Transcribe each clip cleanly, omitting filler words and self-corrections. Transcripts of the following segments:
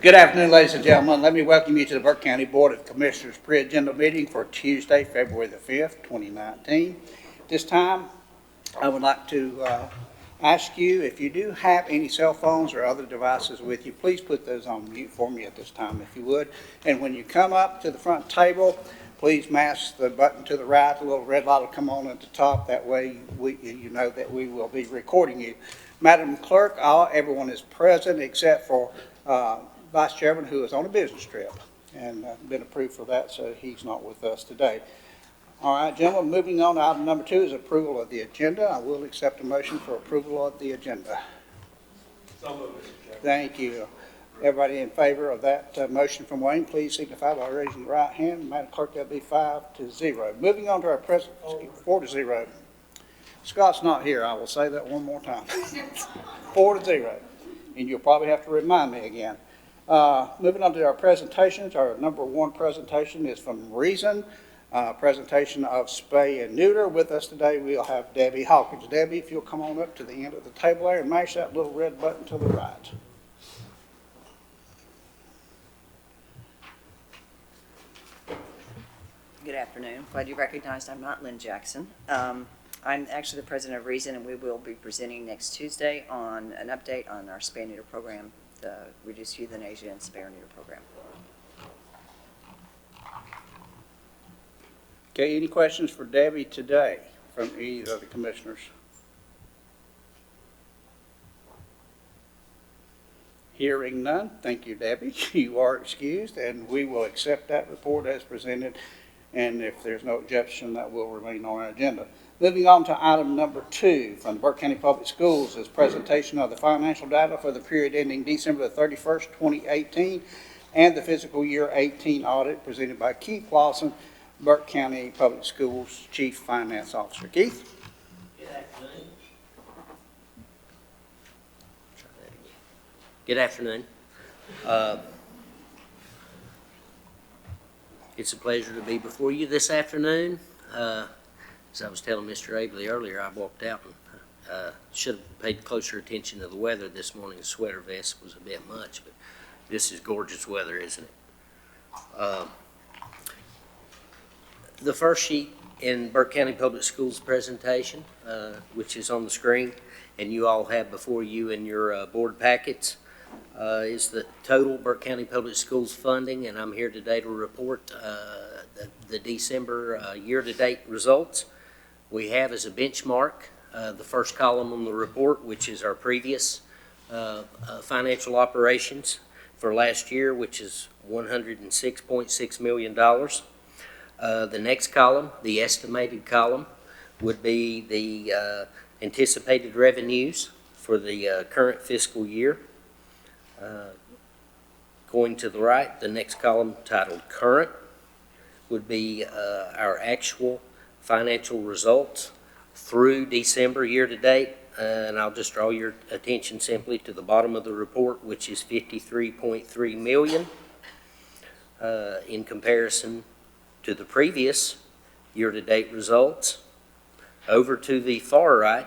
Good afternoon, ladies and gentlemen. Let me welcome you to the Burke County Board of Commissioners pre-agenda meeting for Tuesday, February the 5th, 2019. This time, I would like to ask you, if you do have any cell phones or other devices with you, please put those on mute for me at this time, if you would. And when you come up to the front table, please mash the button to the right. The little red light will come on at the top. That way, you know that we will be recording you. Madam Clerk, everyone is present except for Vice Chairman, who is on a business trip and been approved for that, so he's not with us today. All right, gentlemen, moving on to item number 2 is approval of the agenda. I will accept a motion for approval of the agenda. So moved, Mr. Chairman. Thank you. Everybody in favor of that motion from Wayne, please signify by raising the right hand. Madam Clerk, that'll be 5-0. Moving on to our 4-0. Scott's not here. I will say that one more time. 4-0. And you'll probably have to remind me again. Moving on to our presentations, our number 1 presentation is from Reason, presentation of spay and neuter. With us today, we'll have Debbie Hawkins. Debbie, if you'll come on up to the end of the table there and mash that little red button to the right. Good afternoon. Glad you recognized I'm not Lynn Jackson. I'm actually the president of Reason, and we will be presenting next Tuesday on an update on our spay and neuter program, the Reduced Euthanasia and Spay or Neuter program. Okay, any questions for Debbie today from either of the commissioners? Hearing none, thank you, Debbie. You are excused, and we will accept that report as presented, and if there's no objection, that will remain on our agenda. Moving on to item number 2 from the Burke County Public Schools is presentation of the financial data for the period ending December the 31st, 2018, and the fiscal year 18 audit presented by Keith Lawson, Burke County Public Schools Chief Finance Officer. Keith? Good afternoon. Good afternoon. It's a pleasure to be before you this afternoon. As I was telling Mr. Abley earlier, I walked out and should have paid closer attention to the weather this morning. The sweater vest was a bit much, but this is gorgeous weather, isn't it? The first sheet in Burke County Public Schools presentation, which is on the screen, and you all have before you in your board packets, is the total Burke County Public Schools funding, and I'm here today to report the December year-to-date results. We have as a benchmark the first column on the report, which is our previous financial operations for last year, which is $106.6 million. The next column, the estimated column, would be the anticipated revenues for the current fiscal year. Going to the right, the next column titled Current would be our actual financial results through December year to date, and I'll just draw your attention simply to the bottom of the report, which is $53.3 million in comparison to the previous year-to-date results. Over to the far right,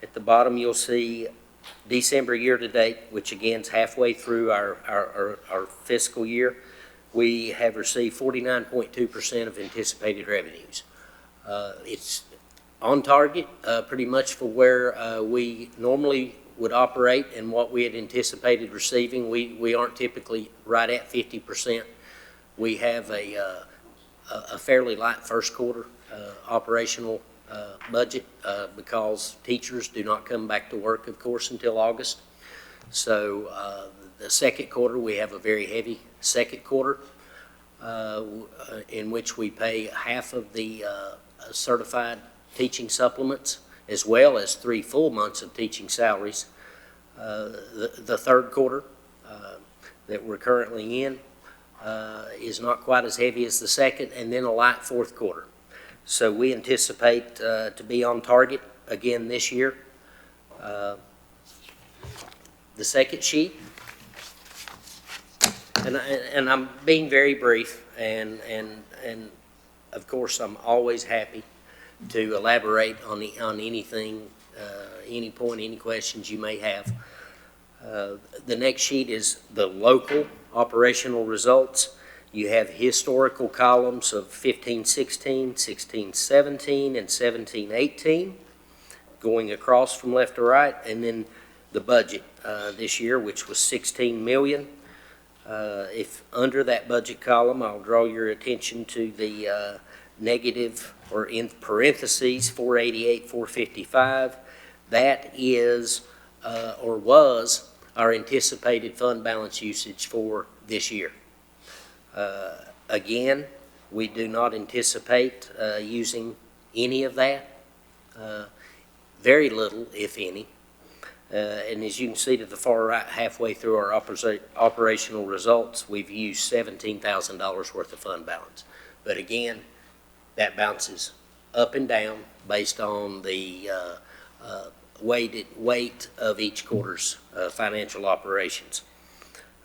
at the bottom you'll see December year-to-date, which again is halfway through our fiscal year. We have received 49.2% of anticipated revenues. It's on target pretty much for where we normally would operate and what we had anticipated receiving. We aren't typically right at 50%. We have a fairly light first quarter operational budget because teachers do not come back to work, of course, until August. So the second quarter, we have a very heavy second quarter in which we pay half of the certified teaching supplements as well as 3 full months of teaching salaries. The third quarter that we're currently in is not quite as heavy as the second, and then a light fourth quarter. So we anticipate to be on target again this year. The second sheet, and I'm being very brief, and of course I'm always happy to elaborate on anything, any point, any questions you may have. The next sheet is the local operational results. You have historical columns of 15-16, 16-17, and 17-18 going across from left to right, and then the budget this year, which was 16 million. If under that budget column, I'll draw your attention to the negative, or in parentheses, 488, 455. That is, or was, our anticipated fund balance usage for this year. Again, we do not anticipate using any of that, very little, if any. And as you can see to the far right, halfway through our operational results, we've used $17,000 worth of fund balance. But again, that bounces up and down based on the weight of each quarter's financial operations.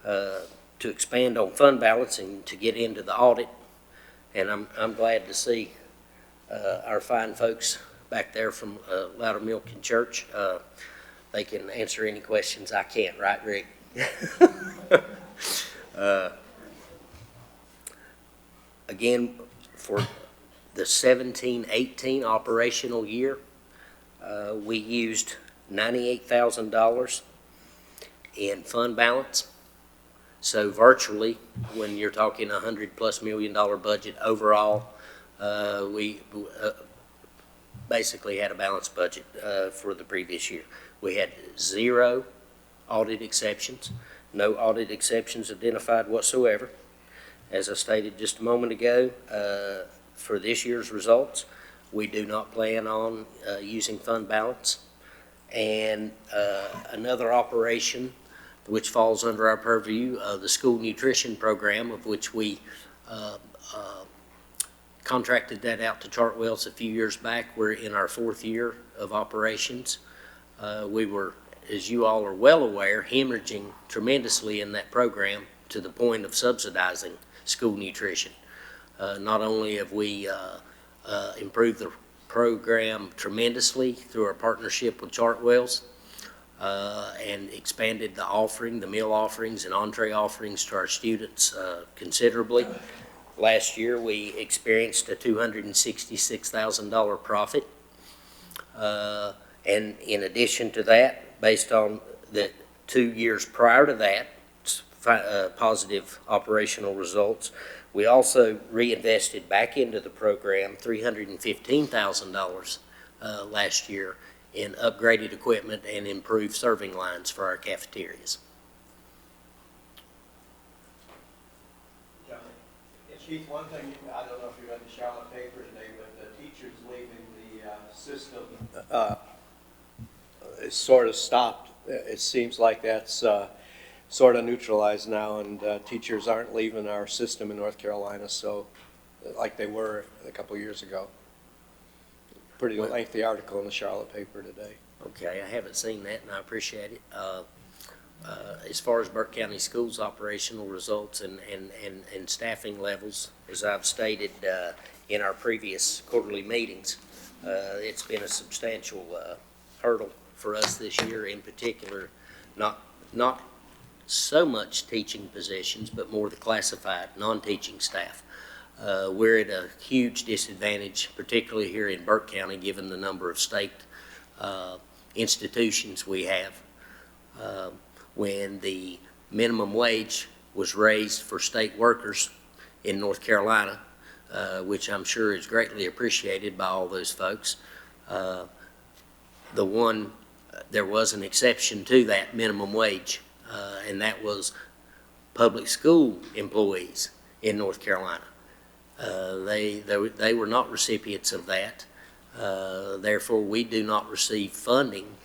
To expand on fund balance and to get into the audit, and I'm glad to see our fine folks back there from Loudermilk and Church. They can answer any questions I can't, right, Rick? Again, for the 17-18 operational year, we used $98,000 in fund balance. So virtually, when you're talking $100+ million budget overall, we basically had a balanced budget for the previous year. We had 0 audit exceptions, no audit exceptions identified whatsoever. As I stated just a moment ago, for this year's results, we do not plan on using fund balance. And another operation which falls under our purview, the school nutrition program, of which we contracted that out to Chartwells a few years back. We're in our 4th year of operations. We were, as you all are well aware, hemorrhaging tremendously in that program to the point of subsidizing school nutrition. Not only have we improved the program tremendously through our partnership with Chartwells, and expanded the offering, the meal offerings and entree offerings to our students considerably. Last year we experienced a $266,000 profit. And in addition to that, based on the 2 years prior to that, positive operational results, we also reinvested back into the program $315,000 last year in upgraded equipment and improved serving lines for our cafeterias. John, Keith, one thing, I don't know if you read the Charlotte paper today, but the teachers leaving the system is sort of stopped. It seems like that's sort of neutralized now, and teachers aren't leaving our system in North Carolina, so like they were a couple years ago. Pretty lengthy article in the Charlotte paper today. Okay, I haven't seen that, and I appreciate it. As far as Burke County Schools operational results and staffing levels, as I've stated in our previous quarterly meetings, it's been a substantial hurdle for us this year, in particular, not so much teaching positions, but more the classified non-teaching staff. We're at a huge disadvantage, particularly here in Burke County, given the number of state institutions we have. When the minimum wage was raised for state workers in North Carolina, which I'm sure is greatly appreciated by all those folks, there was an exception to that minimum wage, and that was public school employees in North Carolina. They were not recipients of that. Therefore, we do not receive funding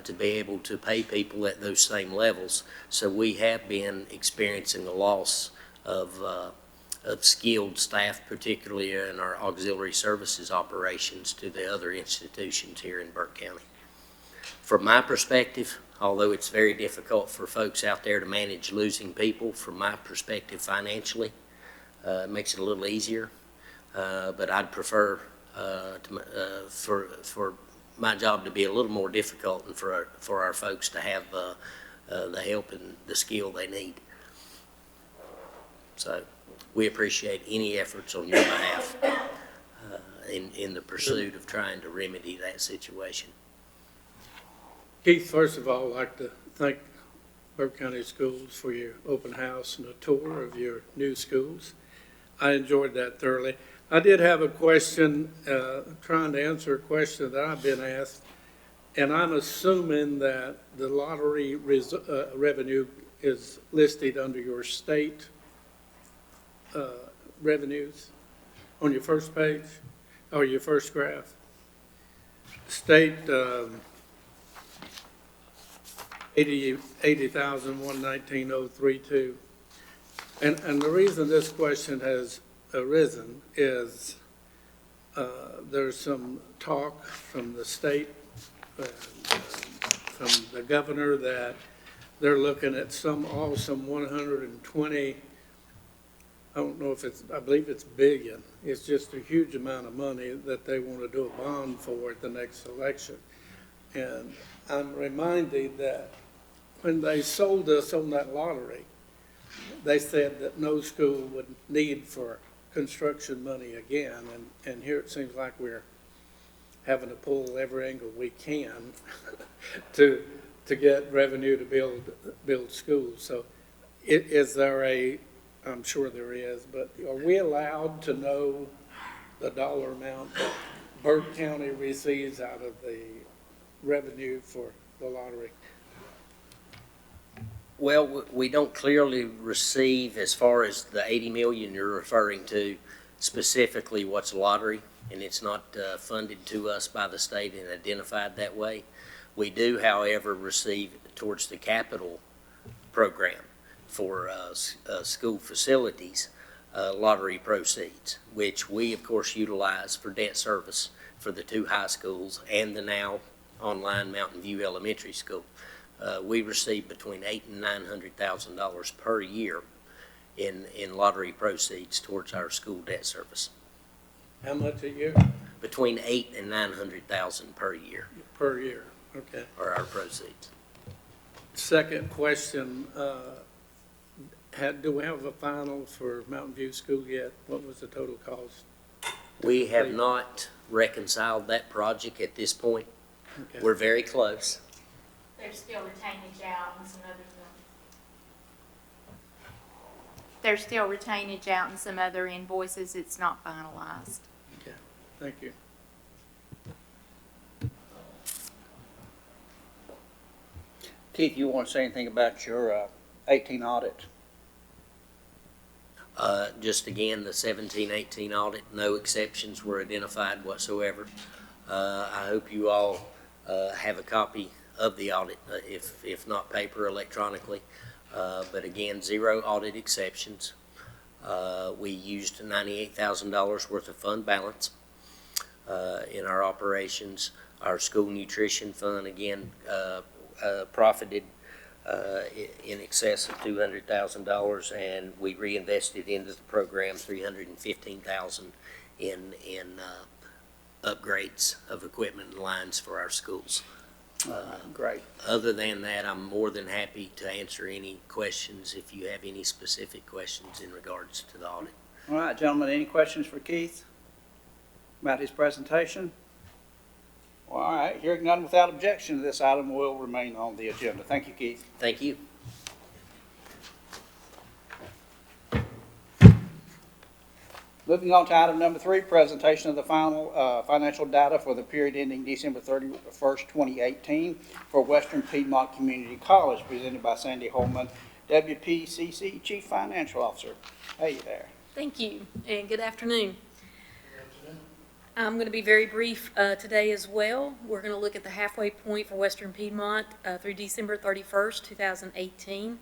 to be able to pay people at those same levels. So we have been experiencing a loss of skilled staff, particularly in our auxiliary services operations, to the other institutions here in Burke County. From my perspective, although it's very difficult for folks out there to manage losing people, from my perspective financially, it makes it a little easier, but I'd prefer for my job to be a little more difficult and for our folks to have the help and the skill they need. So we appreciate any efforts on your behalf in the pursuit of trying to remedy that situation. Keith, first of all, I'd like to thank Burke County Schools for your open house and a tour of your new schools. I enjoyed that thoroughly. I did have a question, trying to answer a question that I've been asked, and I'm assuming that the lottery revenue is listed under your state revenues on your first page, or your first graph. State 80,119,032. And the reason this question has arisen is there's some talk from the state, from the governor, that they're looking at some 120, I don't know if it's, I believe it's billion. It's just a huge amount of money that they want to do a bond for at the next election. And I'm reminded that when they sold us on that lottery, they said that no school would need for construction money again. And here it seems like we're having to pull every angle we can to get revenue to build schools. So is there I'm sure there is, but are we allowed to know the dollar amount that Burke County receives out of the revenue for the lottery? Well, we don't clearly receive, as far as the 80 million you're referring to, specifically what's lottery, and it's not funded to us by the state and identified that way. We do, however, receive towards the capital program for school facilities, lottery proceeds, which we, of course, utilize for debt service for the 2 high schools and the now online Mountain View Elementary School. We receive between $800,000 and $900,000 per year in lottery proceeds towards our school debt service. How much a year? Between $800,000 and $900,000 per year. Per year, okay. Are our proceeds. Second question, do we have a final for Mountain View School yet? What was the total cost? We have not reconciled that project at this point. Okay. We're very close. There's still retainage out and some other There's still retainage out and some other invoices. It's not finalized. Okay, thank you. Keith, you want to say anything about your 18 audit? Just again, the 17-18 audit, no exceptions were identified whatsoever. I hope you all have a copy of the audit, if not paper, electronically. But again, 0 audit exceptions. We used $98,000 worth of fund balance in our operations. Our school nutrition fund, again, profited in excess of $200,000, and we reinvested into the program $315,000 in upgrades of equipment and lines for our schools. Great. Other than that, I'm more than happy to answer any questions if you have any specific questions in regards to the audit. All right, gentlemen, any questions for Keith about his presentation? All right, hearing none, without objection, this item will remain on the agenda. Thank you, Keith. Thank you. Moving on to item number 3, presentation of the final financial data for the period ending December 31st, 2018 for Western Piedmont Community College, presented by Sandy Holman, WPCC Chief Financial Officer. Hey there. Thank you, and good afternoon. I'm going to be very brief today as well. We're going to look at the halfway point for Western Piedmont through December 31st, 2018.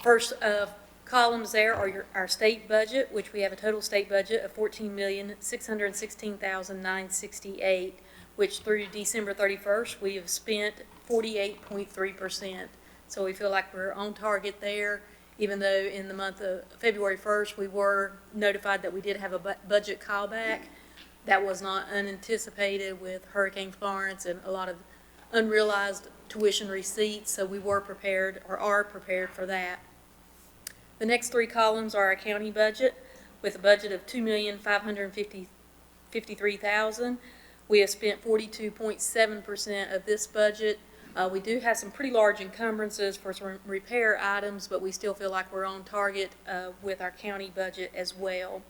First columns there are our state budget, which we have a total state budget of $14,616,968, which through December 31st, we have spent 48.3%. So we feel like we're on target there, even though in the month of February 1st, we were notified that we did have a budget callback. That was not unanticipated with Hurricane Florence and a lot of unrealized tuition receipts, so we were prepared, or are prepared for that. The next three columns are our county budget, with a budget of $2,553,000. We have spent 42.7% of this budget. We do have some pretty large encumbrances for some repair items, but we still feel like we're on target with our county budget as well.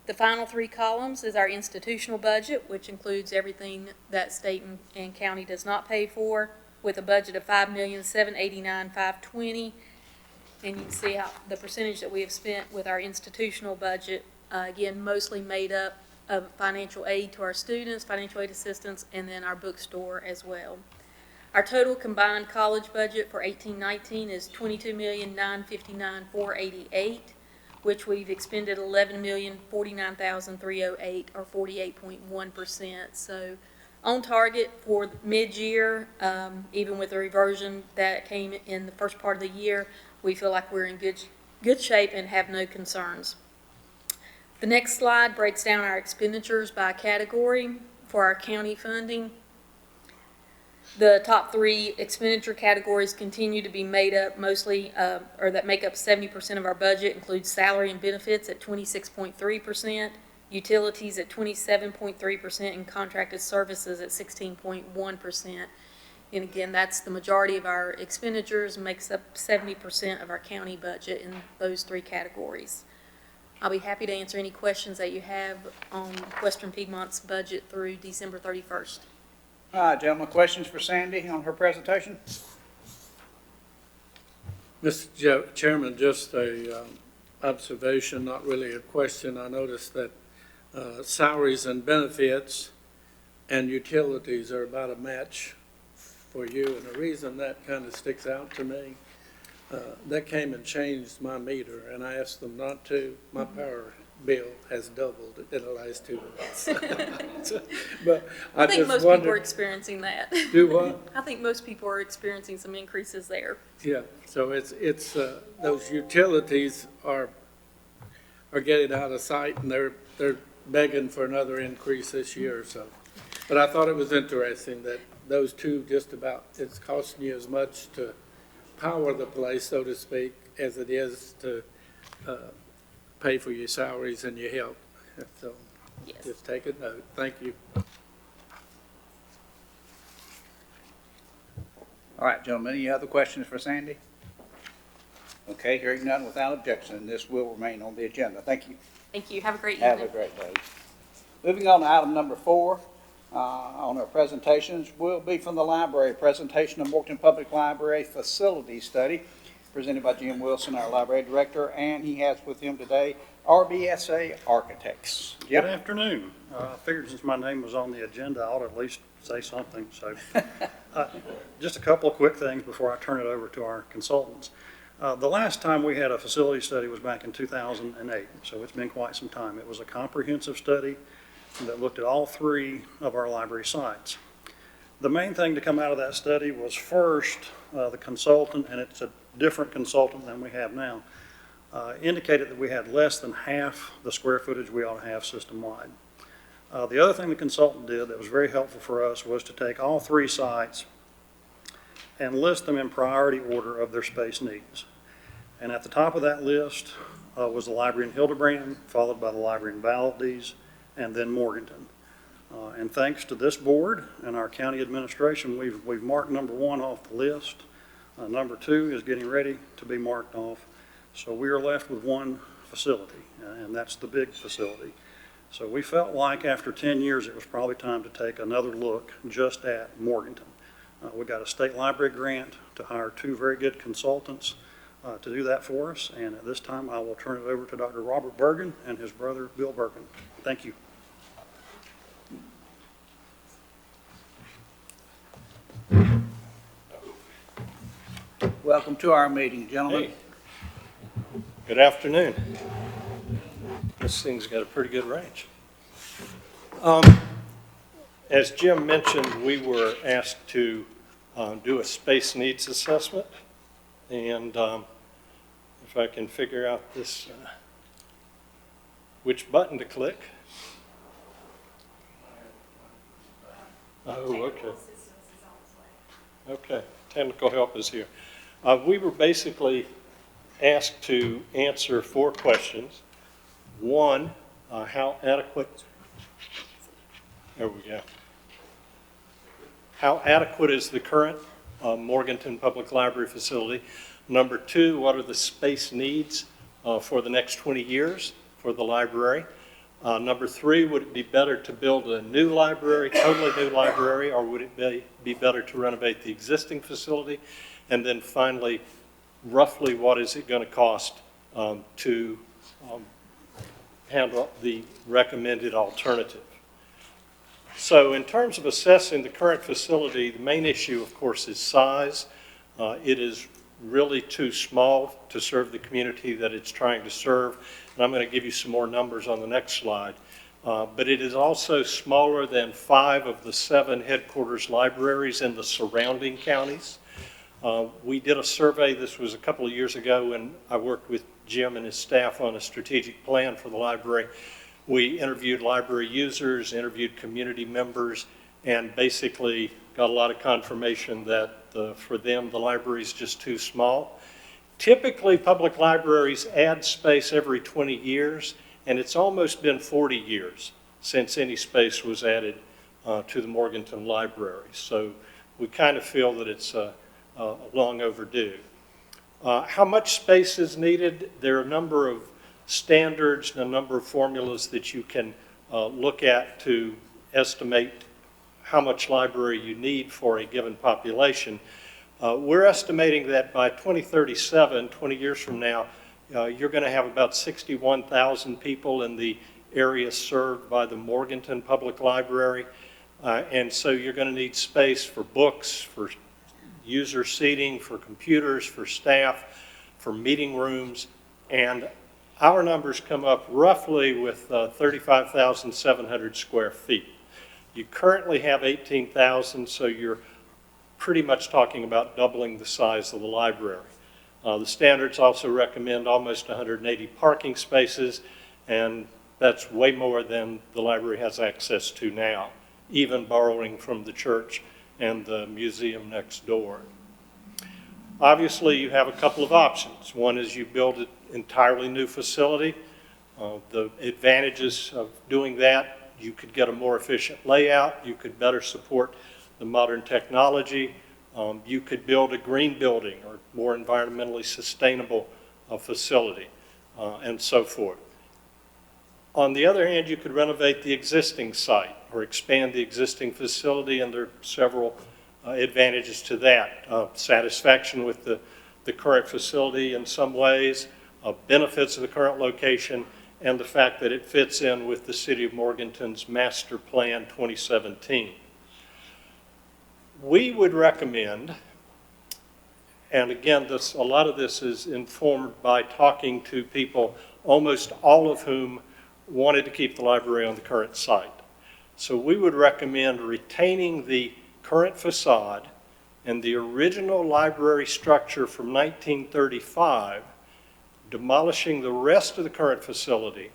The final three columns is our institutional budget, which includes everything that state and county does not pay for, with a budget of $5,789,520. And you can see how the percentage that we have spent with our institutional budget, again, mostly made up of financial aid to our students, financial aid assistance, and then our bookstore as well. Our total combined college budget for 18-19 is $22,959,488, which we've expended $11,049,308, or 48.1%. So on target for mid-year, even with the reversion that came in the first part of the year, we feel like we're in good shape and have no concerns. The next slide breaks down our expenditures by category for our county funding. The top three expenditure categories continue to be made up mostly, or that make up 70% of our budget, includes salary and benefits at 26.3%, utilities at 27.3%, and contracted services at 16.1%. And again, that's the majority of our expenditures, makes up 70% of our county budget in those three categories. I'll be happy to answer any questions that you have on Western Piedmont's budget through December 31st. All right, gentlemen, questions for Sandy on her presentation? Mr. Chairman, just a observation, not really a question. I noticed that salaries and benefits and utilities are about a match for you, and the reason that kind of sticks out to me, that came and changed my meter, and I asked them not to. My power bill has doubled in the last 2 months. But I think just most wondered, people are experiencing that. do what? I think most people are experiencing some increases there. Yeah, so it's those utilities are getting out of sight, and they're begging for another increase this year or so. But I thought it was interesting that those two, just about, it's costing you as much to power the place, so to speak, as it is to pay for your salaries and your help. So Yes. just take a note. Thank you. All right, gentlemen, any other questions for Sandy? Okay, hearing none, without objection, this will remain on the agenda. Thank you. Thank you. Have a great evening. Have a great day. Moving on to item number 4 on our presentations will be from the library. Presentation of Morganton Public Library Facility Study presented by Jim Wilson, our library director, and he has with him today RBSA Architects. Good afternoon. I figured since my name was on the agenda, I ought to at least say something. So just a couple of quick things before I turn it over to our consultants. The last time we had a facility study was back in 2008, so it's been quite some time. It was a comprehensive study that looked at all 3 of our library sites. The main thing to come out of that study was first, the consultant, and it's a different consultant than we have now, indicated that we had less than half the square footage we ought to have system-wide. The other thing the consultant did that was very helpful for us was to take all 3 sites and list them in priority order of their space needs. And at the top of that list was the library in Hildebrand, followed by the library in Valdez, and then Morganton. And thanks to this board and our county administration, we've marked number 1 off the list. Number 2 is getting ready to be marked off. So we are left with 1 facility, and that's the big facility. So we felt like after 10 years, it was probably time to take another look just at Morganton. We got a state library grant to hire 2 very good consultants to do that for us. And at this time, I will turn it over to Dr. Robert Bergen and his brother, Bill Bergen. Thank you. Welcome to our meeting, gentlemen. Hey. Good afternoon. This thing's got a pretty good range. As Jim mentioned, we were asked to do a space needs assessment, and if I can figure out this, which button to click. Oh, okay. Okay, technical help is here. We were basically asked to answer 4 questions. One, how adequate, there we go. How adequate is the current Morganton Public Library facility? Number 2, what are the space needs for the next 20 years for the library? Number 3, would it be better to build a new library, totally new library, or would it be better to renovate the existing facility? And then finally, roughly what is it going to cost to handle the recommended alternative? So in terms of assessing the current facility, the main issue, of course, is size. It is really too small to serve the community that it's trying to serve. And I'm going to give you some more numbers on the next slide. But it is also smaller than 5 of the 7 headquarters libraries in the surrounding counties. We did a survey, this was a couple of years ago, when I worked with Jim and his staff on a strategic plan for the library. We interviewed library users, interviewed community members, and basically got a lot of confirmation that for them, the library is just too small. Typically, public libraries add space every 20 years, and it's almost been 40 years since any space was added to the Morganton Library. So we kind of feel that it's long overdue. How much space is needed? There are a number of standards and a number of formulas that you can look at to estimate how much library you need for a given population. We're estimating that by 2037, 20 years from now, you're going to have about 61,000 people in the area served by the Morganton Public Library. And so you're going to need space for books, for user seating, for computers, for staff, for meeting rooms, and our numbers come up roughly with 35,700 square feet. You currently have 18,000, so you're pretty much talking about doubling the size of the library. The standards also recommend almost 180 parking spaces, and that's way more than the library has access to now, even borrowing from the church and the museum next door. Obviously, you have a couple of options. One is you build an entirely new facility. The advantages of doing that, you could get a more efficient layout, you could better support the modern technology, you could build a green building or more environmentally sustainable facility, and so forth. On the other hand, you could renovate the existing site or expand the existing facility, and there are several advantages to that. Satisfaction with the current facility in some ways, benefits of the current location, and the fact that it fits in with the City of Morganton's Master Plan 2017. We would recommend, and again, a lot of this is informed by talking to people, almost all of whom wanted to keep the library on the current site. So we would recommend retaining the current facade and the original library structure from 1935, demolishing the rest of the current facility,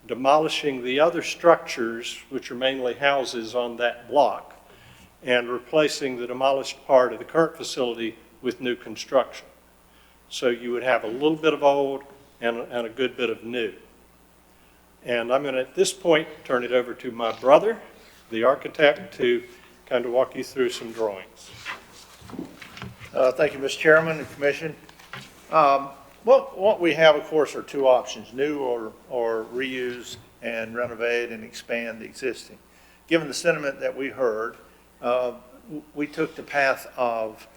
demolishing the other structures, which are mainly houses on that block, and replacing the demolished part of the current facility with new construction. So you would have a little bit of old and a good bit of new. And I'm going to, at this point, turn it over to my brother, the architect, to kind of walk you through some drawings. Thank you, Mr. Chairman and Commission. What we have, of course, are 2 options, new or reuse and renovate and expand the existing. Given the sentiment that we heard, we took the path of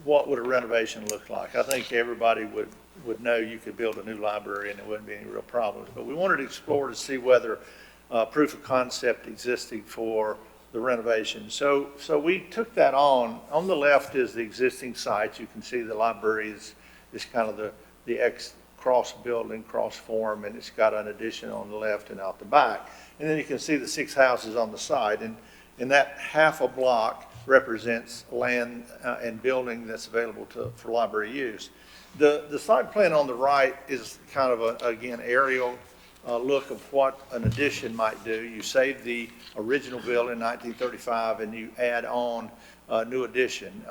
what would a renovation look like. I think everybody would know you could build a new library and there wouldn't be any real problems. But we wanted to explore to see whether proof of concept existed for the renovation. So we took that on. On the left is the existing site. You can see the library is kind of the cross building, cross form, and it's got an addition on the left and out the back. And then you can see the 6 houses on the side. And that half a block represents land and building that's available for library use. The site plan on the right is kind of again, aerial look of what an addition might do. You save the original building in 1935 and you add on new addition.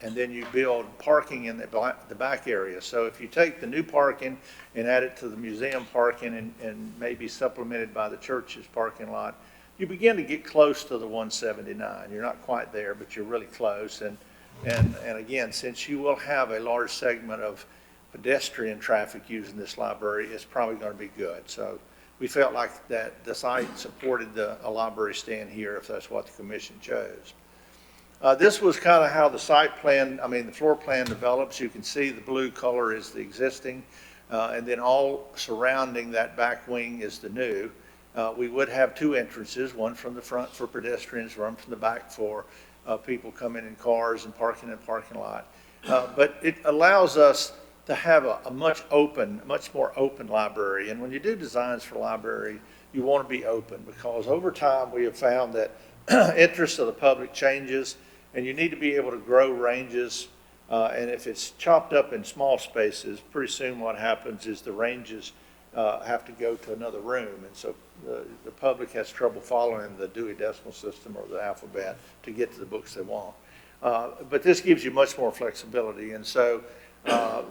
And then you build parking in the back area. So if you take the new parking and add it to the museum parking and maybe supplemented by the church's parking lot, you begin to get close to the 179. You're not quite there, but you're really close. And again, since you will have a large segment of pedestrian traffic using this library, it's probably going to be good. So we felt like that the site supported a library stand here if that's what the commission chose. This was kind of how the site plan, the floor plan develops. You can see the blue color is the existing, and then all surrounding that back wing is the new. We would have two entrances, one from the front for pedestrians, one from the back for people coming in cars and parking in the parking lot. But it allows us to have a much more open library. And when you do designs for library, you want to be open, because over time we have found that interest of the public changes, and you need to be able to grow ranges. And if it's chopped up in small spaces, pretty soon what happens is the ranges have to go to another room. And so the public has trouble following the Dewey Decimal System or the alphabet to get to the books they want. But this gives you much more flexibility. And so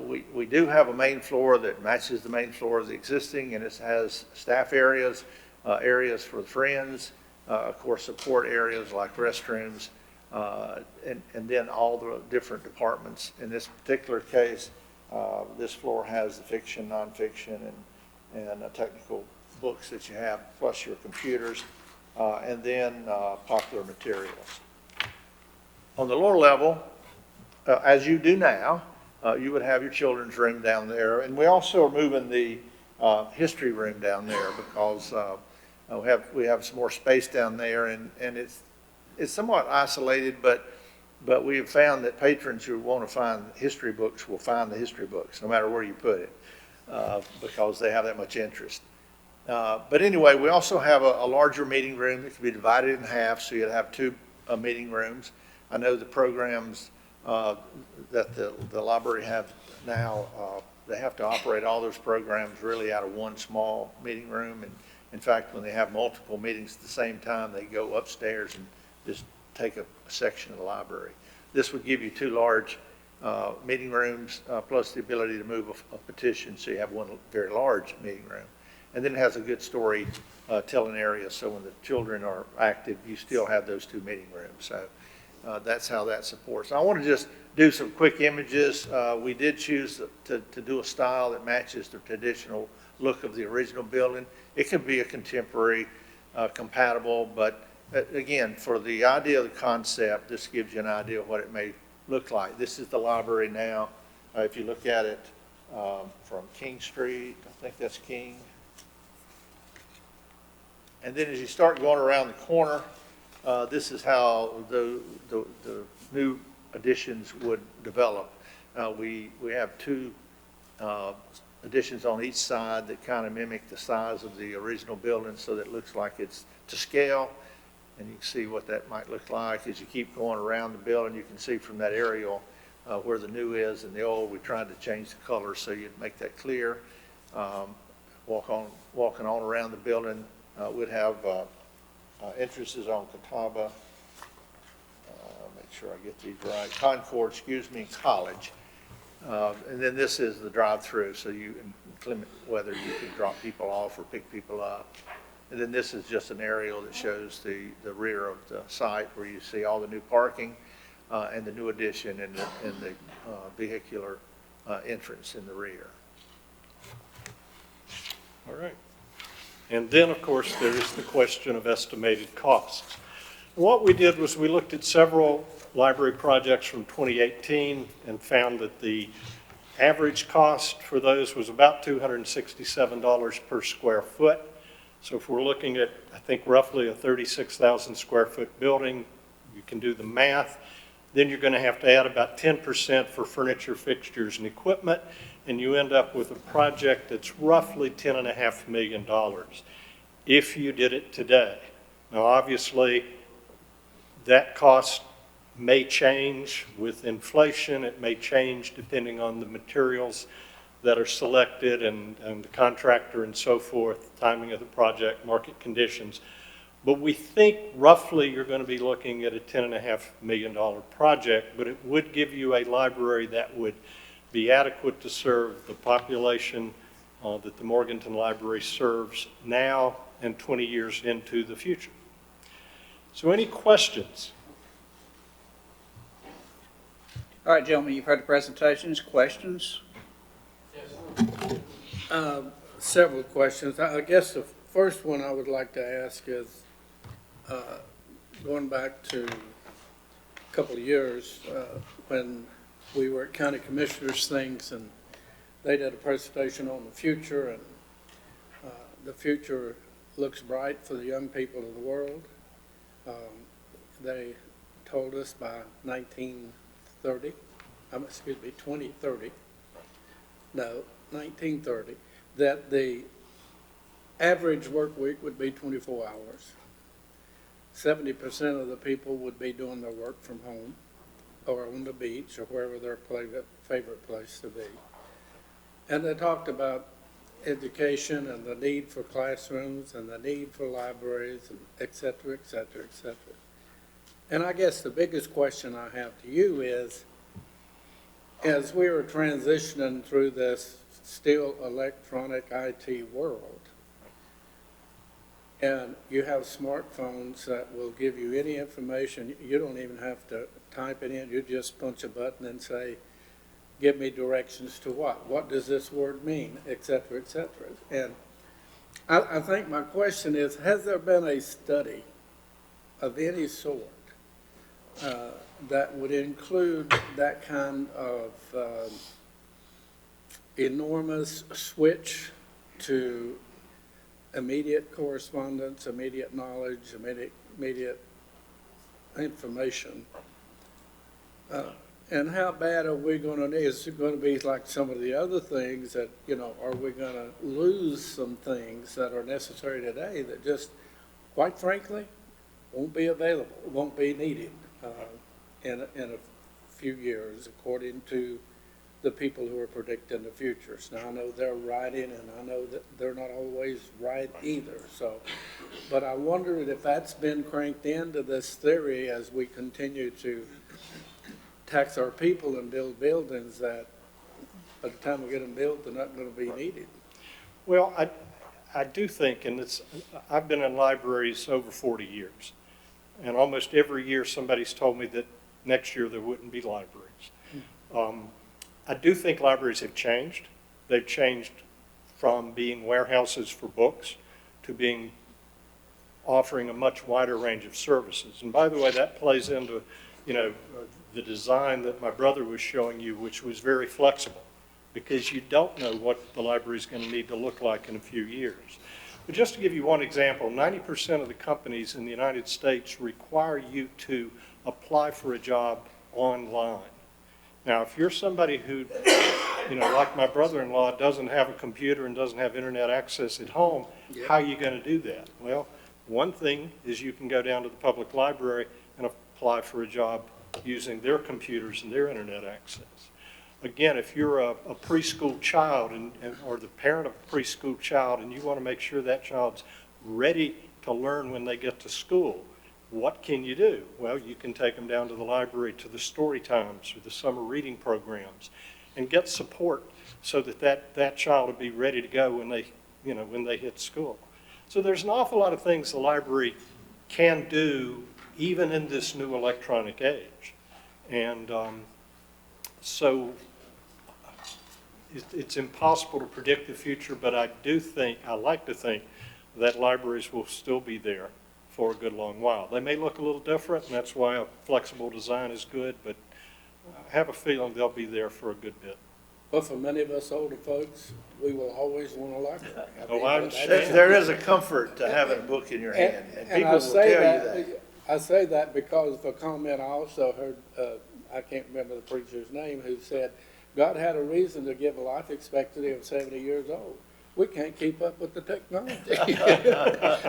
we do have a main floor that matches the main floor of the existing, and it has staff areas, areas for the friends, of course, support areas like restrooms, and then all the different departments. In this particular case, this floor has the fiction, nonfiction, and technical books that you have, plus your computers, and then popular materials. On the lower level, as you do now, you would have your children's room down there, and we also are moving the history room down there because we have some more space down there, and it's somewhat isolated, but we have found that patrons who want to find history books will find the history books no matter where you put it, because they have that much interest. But anyway, we also have a larger meeting room that can be divided in half, so you'd have two meeting rooms. I know the programs that the library have now, they have to operate all those programs really out of one small meeting room. And in fact, when they have multiple meetings at the same time, they go upstairs and just take a section of the library. This would give you two large meeting rooms, plus the ability to move a petition, so you have one very large meeting room. And then it has a good story telling area, so when the children are active, you still have those two meeting rooms. So that's how that supports. I want to just do some quick images. We did choose to do a style that matches the traditional look of the original building. It could be a contemporary compatible, but again, for the idea of the concept, this gives you an idea of what it may look like. This is the library now. If you look at it from King Street, I think that's King. And then as you start going around the corner, this is how the new additions would develop. We have two additions on each side that kind of mimic the size of the original building, so that it looks like it's to scale. And you can see what that might look like as you keep going around the building. You can see from that aerial where the new is and the old. We tried to change the color so you'd make that clear. Walking on around the building, we'd have entrances on Catawba. Make sure I get these right. Concord, College. And then this is the drive-through, so you inclement whether you can drop people off or pick people up. And then this is just an aerial that shows the rear of the site, where you see all the new parking and the new addition and the vehicular entrance in the rear. All right. And then, of course, there is the question of estimated costs. What we did was we looked at several library projects from 2018 and found that the average cost for those was about $267 per square foot. So if we're looking at, I think, roughly a 36,000 square foot building, you can do the math. Then you're going to have to add about 10% for furniture, fixtures, and equipment, and you end up with a project that's roughly $10.5 million if you did it today. Now, obviously, that cost may change with inflation. It may change depending on the materials that are selected and the contractor and so forth, timing of the project, market conditions. But we think roughly you're going to be looking at a $10.5 million project, but it would give you a library that would be adequate to serve the population that the Morganton Library serves now and 20 years into the future. So any questions? All right, gentlemen, you've heard the presentations. Questions? Several questions. I guess the first one I would like to ask is, going back to a couple of years, when we were at county commissioners things and they did a presentation on the future, and the future looks bright for the young people of the world. They told us by 2030, no, 1930, that the average work week would be 24 hours. 70% of the people would be doing their work from home or on the beach or wherever their favorite place to be. And they talked about education and the need for classrooms and the need for libraries, and et cetera, et cetera, et cetera. And I guess the biggest question I have to you is, as we are transitioning through this still electronic IT world, and you have smartphones that will give you any information, you don't even have to type it in, you just punch a button and say, give me directions to what? What does this word mean? Et cetera, et cetera. And I think my question is, has there been a study of any sort that would include that kind of enormous switch to immediate correspondence, immediate knowledge, immediate information? And how bad are we going to, is it going to be like some of the other things that, are we going to lose some things that are necessary today that just, quite frankly, won't be available, won't be needed in a few years, according to the people who are predicting the futures. Now, I know they're writing, and I know that they're not always right either. So, but I wondered if that's been cranked into this theory as we continue to tax our people and build buildings that by the time we get them built, they're not going to be needed. Well, I do think, and I've been in libraries over 40 years, and almost every year somebody's told me that next year there wouldn't be libraries. I do think libraries have changed. They've changed from being warehouses for books to offering a much wider range of services. And by the way, that plays into, the design that my brother was showing you, which was very flexible, because you don't know what the library is going to need to look like in a few years. But just to give you one example, 90% of the companies in the United States require you to apply for a job online. Now, if you're somebody who, like my brother-in-law, doesn't have a computer and doesn't have internet access at home, how are you going to do that? Well, one thing is you can go down to the public library and apply for a job using their computers and their internet access. Again, if you're a preschool child or the parent of a preschool child and you want to make sure that child's ready to learn when they get to school, what can you do? Well, you can take them down to the library, to the story times or the summer reading programs, and get support so that child will be ready to go when they hit school. So there's an awful lot of things the library can do even in this new electronic age. And so it's impossible to predict the future, but I like to think that libraries will still be there for a good long while. They may look a little different, and that's why a flexible design is good, but I have a feeling they'll be there for a good bit. But for many of us older folks, we will always want a library. I understand. There is a comfort to having a book in your hand, and people will tell you that. I say that because of a comment I also heard, I can't remember the preacher's name, who said, God had a reason to give a life expectancy of 70 years old. We can't keep up with the technology.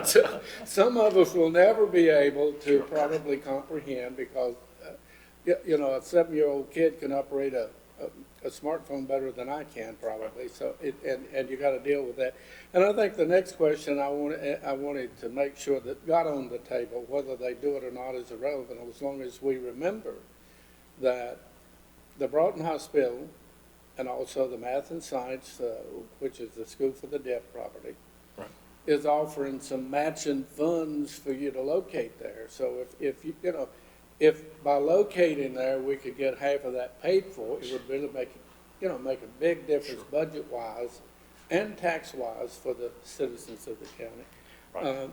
So, some of us will never be able to probably comprehend because, a 7-year-old kid can operate a a smartphone better than I can probably, so and you gotta deal with that. And I think the next question I wanted to make sure that got on the table, whether they do it or not is irrelevant, as long as we remember that the Broughton Hospital and also the Math and Science, which is the School for the Deaf property, Right. is offering some matching funds for you to locate there. So if you, you know, if by locating there, we could get half of that paid for, it would really make, make a big difference budget-wise and tax-wise for the citizens of the county. Right.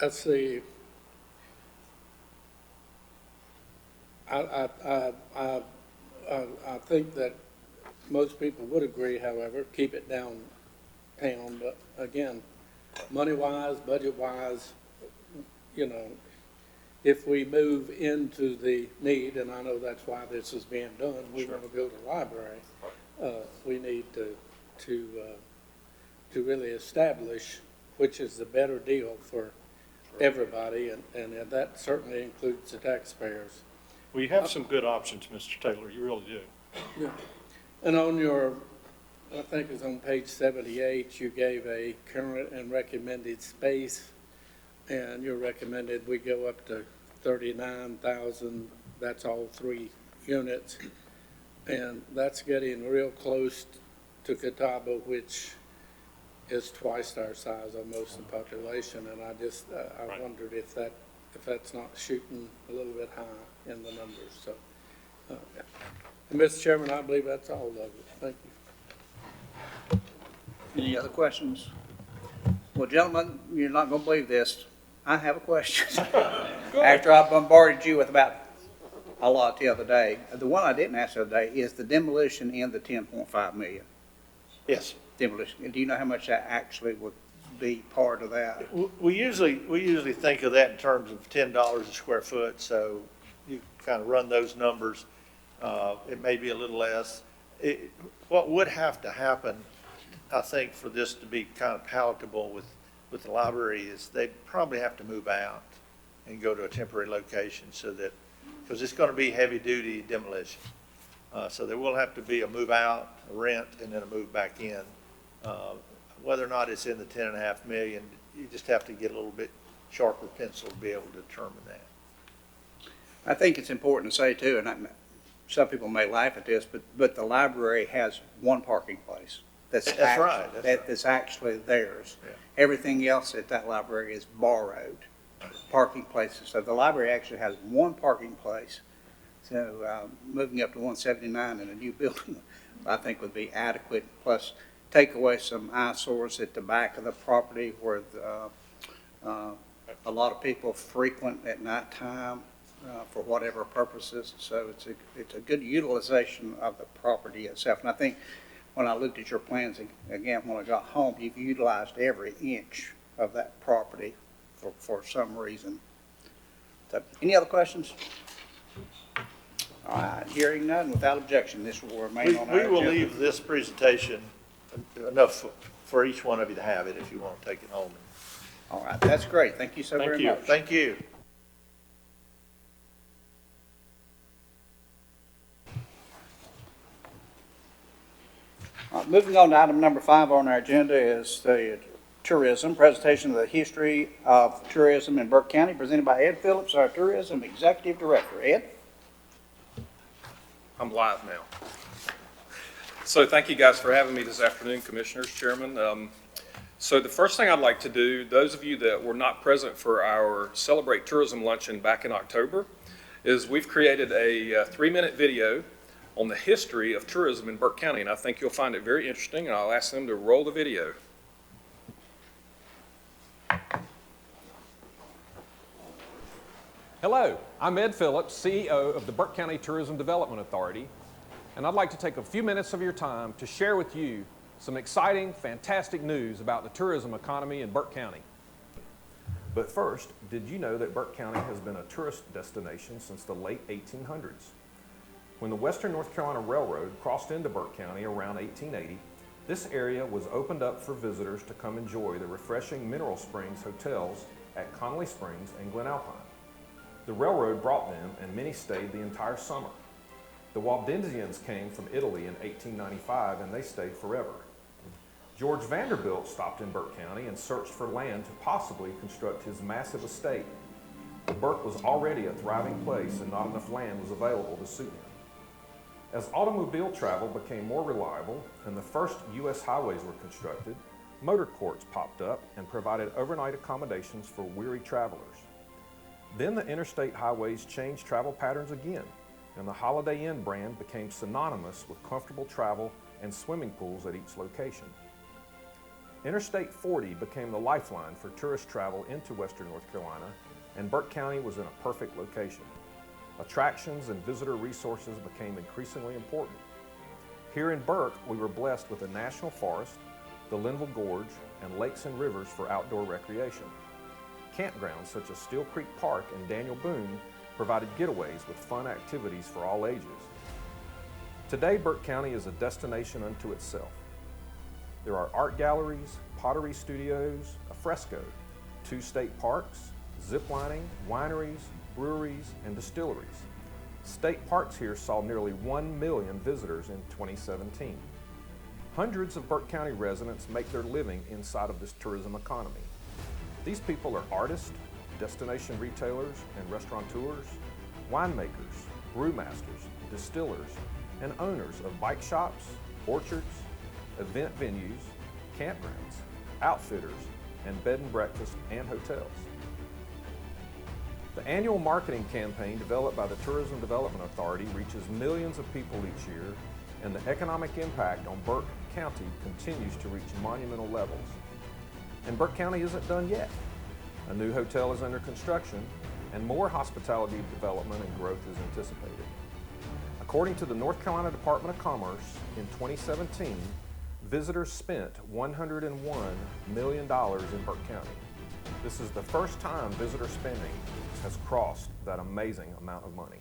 Let's see. I think that most people would agree, however, keep it downtown, but again, money-wise, budget-wise, if we move into the need, and I know that's why this is being done, we want to build a library, we need to really establish which is the better deal for everybody, and that certainly includes the taxpayers. Well, you have some good options, Mr. Taylor, you really do. Yeah. And on your, I think it's on page 78, you gave a current and recommended space, and you recommended we go up to 39,000, that's all 3 units. And that's getting real close to Catawba, which is twice our size almost in population, and I just, I Right. wondered if that's not shooting a little bit high in the numbers, so. Yeah. And Mr. Chairman, I believe that's all of it. Thank you. Any other questions? Well, gentlemen, you're not going to believe this. I have a question. After I bombarded you with about a lot the other day, the one I didn't ask the other day is the demolition in the 10.5 million. Yes. Demolition. Do you know how much that actually would be part of that? We usually think of that in terms of $10 a square foot, so you kind of run those numbers. It may be a little less. What would have to happen, I think, for this to be kind of palatable with the library is they'd probably have to move out and go to a temporary location so that, because it's going to be heavy-duty demolition. So there will have to be a move out, a rent, and then a move back in. Whether or not it's in the 10.5 million, you just have to get a little bit sharper pencil to be able to determine that. I think it's important to say too, and some people may laugh at this, but the library has one parking place. That's right. That's actually theirs. Yeah. Everything else at that library is borrowed parking places. So the library actually has one parking place. So moving up to 179 in a new building, I think would be adequate. Plus, take away some eyesores at the back of the property where a lot of people frequent at nighttime for whatever purposes. So it's a good utilization of the property itself. And I think when I looked at your plans again when I got home, you've utilized every inch of that property for some reason. So, any other questions? All right, hearing none, without objection, this will remain on our agenda. We will leave this presentation enough for each one of you to have it if you want to take it home. All right, that's great. Thank you so very much. Thank you. Moving on to item number 5 on our agenda is the tourism, presentation of the history of tourism in Burke County, presented by Ed Phillips, our Tourism Executive Director. Ed? I'm live now. So thank you guys for having me this afternoon, Commissioners, Chairman. So the first thing I'd like to do, those of you that were not present for our Celebrate Tourism Luncheon back in October, is we've created a 3-minute video on the history of tourism in Burke County, and I think you'll find it very interesting, and I'll ask them to roll the video. Hello, I'm Ed Phillips, CEO of the Burke County Tourism Development Authority, and I'd like to take a few minutes of your time to share with you some exciting, fantastic news about the tourism economy in Burke County. But first, did you know that Burke County has been a tourist destination since the late 1800s? When the Western North Carolina Railroad crossed into Burke County around 1880, This area was opened up for visitors to come enjoy the refreshing Mineral Springs hotels at Connolly Springs and Glen Alpine. The railroad brought them, and many stayed the entire summer. The Waldensians came from Italy in 1895, and they stayed forever. George Vanderbilt stopped in Burke County and searched for land to possibly construct his massive estate. Burke was already a thriving place, and not enough land was available to suit him. As automobile travel became more reliable and the first U.S. highways were constructed, motor courts popped up and provided overnight accommodations for weary travelers. Then the interstate highways changed travel patterns again, and the Holiday Inn brand became synonymous with comfortable travel and swimming pools at each location. Interstate 40 became the lifeline for tourist travel into western North Carolina, and Burke County was in a perfect location. Attractions and visitor resources became increasingly important. Here in Burke, we were blessed with a national forest, the Linville Gorge, and lakes and rivers for outdoor recreation. Campgrounds such as Steel Creek Park and Daniel Boone provided getaways with fun activities for all ages. Today, Burke County is a destination unto itself. There are art galleries, pottery studios, a fresco, 2 state parks, ziplining, wineries, breweries, and distilleries. State parks here saw nearly 1 million visitors in 2017. Hundreds of Burke County residents make their living inside of this tourism economy. These people are artists, destination retailers and restaurateurs, winemakers, brewmasters, distillers, and owners of bike shops, orchards, event venues, campgrounds, outfitters, and bed and breakfast and hotels. The annual marketing campaign developed by the Tourism Development Authority reaches millions of people each year, and the economic impact on Burke County continues to reach monumental levels. And Burke County isn't done yet. A new hotel is under construction, and more hospitality development and growth is anticipated. According to the North Carolina Department of Commerce, in 2017, visitors spent $101 million in Burke County. This is the first time visitor spending has crossed that amazing amount of money.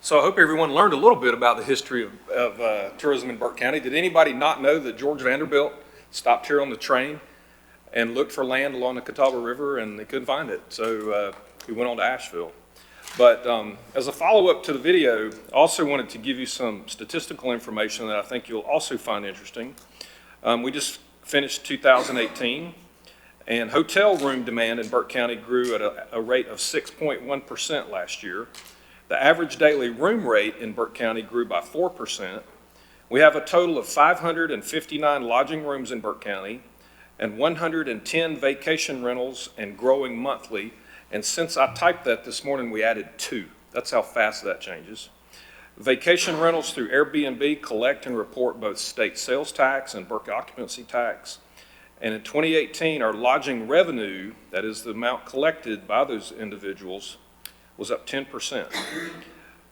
So I hope everyone learned a little bit about the history of tourism in Burke County. Did anybody not know that George Vanderbilt stopped here on the train and looked for land along the Catawba River and they couldn't find it? So he went on to Asheville. But as a follow-up to the video, I also wanted to give you some statistical information that I think you'll also find interesting. We just finished 2018, and hotel room demand in Burke County grew at a rate of 6.1% last year. The average daily room rate in Burke County grew by 4%. We have a total of 559 lodging rooms in Burke County and 110 vacation rentals and growing monthly. And since I typed that this morning, we added 2. That's how fast that changes. Vacation rentals through Airbnb collect and report both state sales tax and Burke occupancy tax. And in 2018, our lodging revenue, that is the amount collected by those individuals, was up 10%.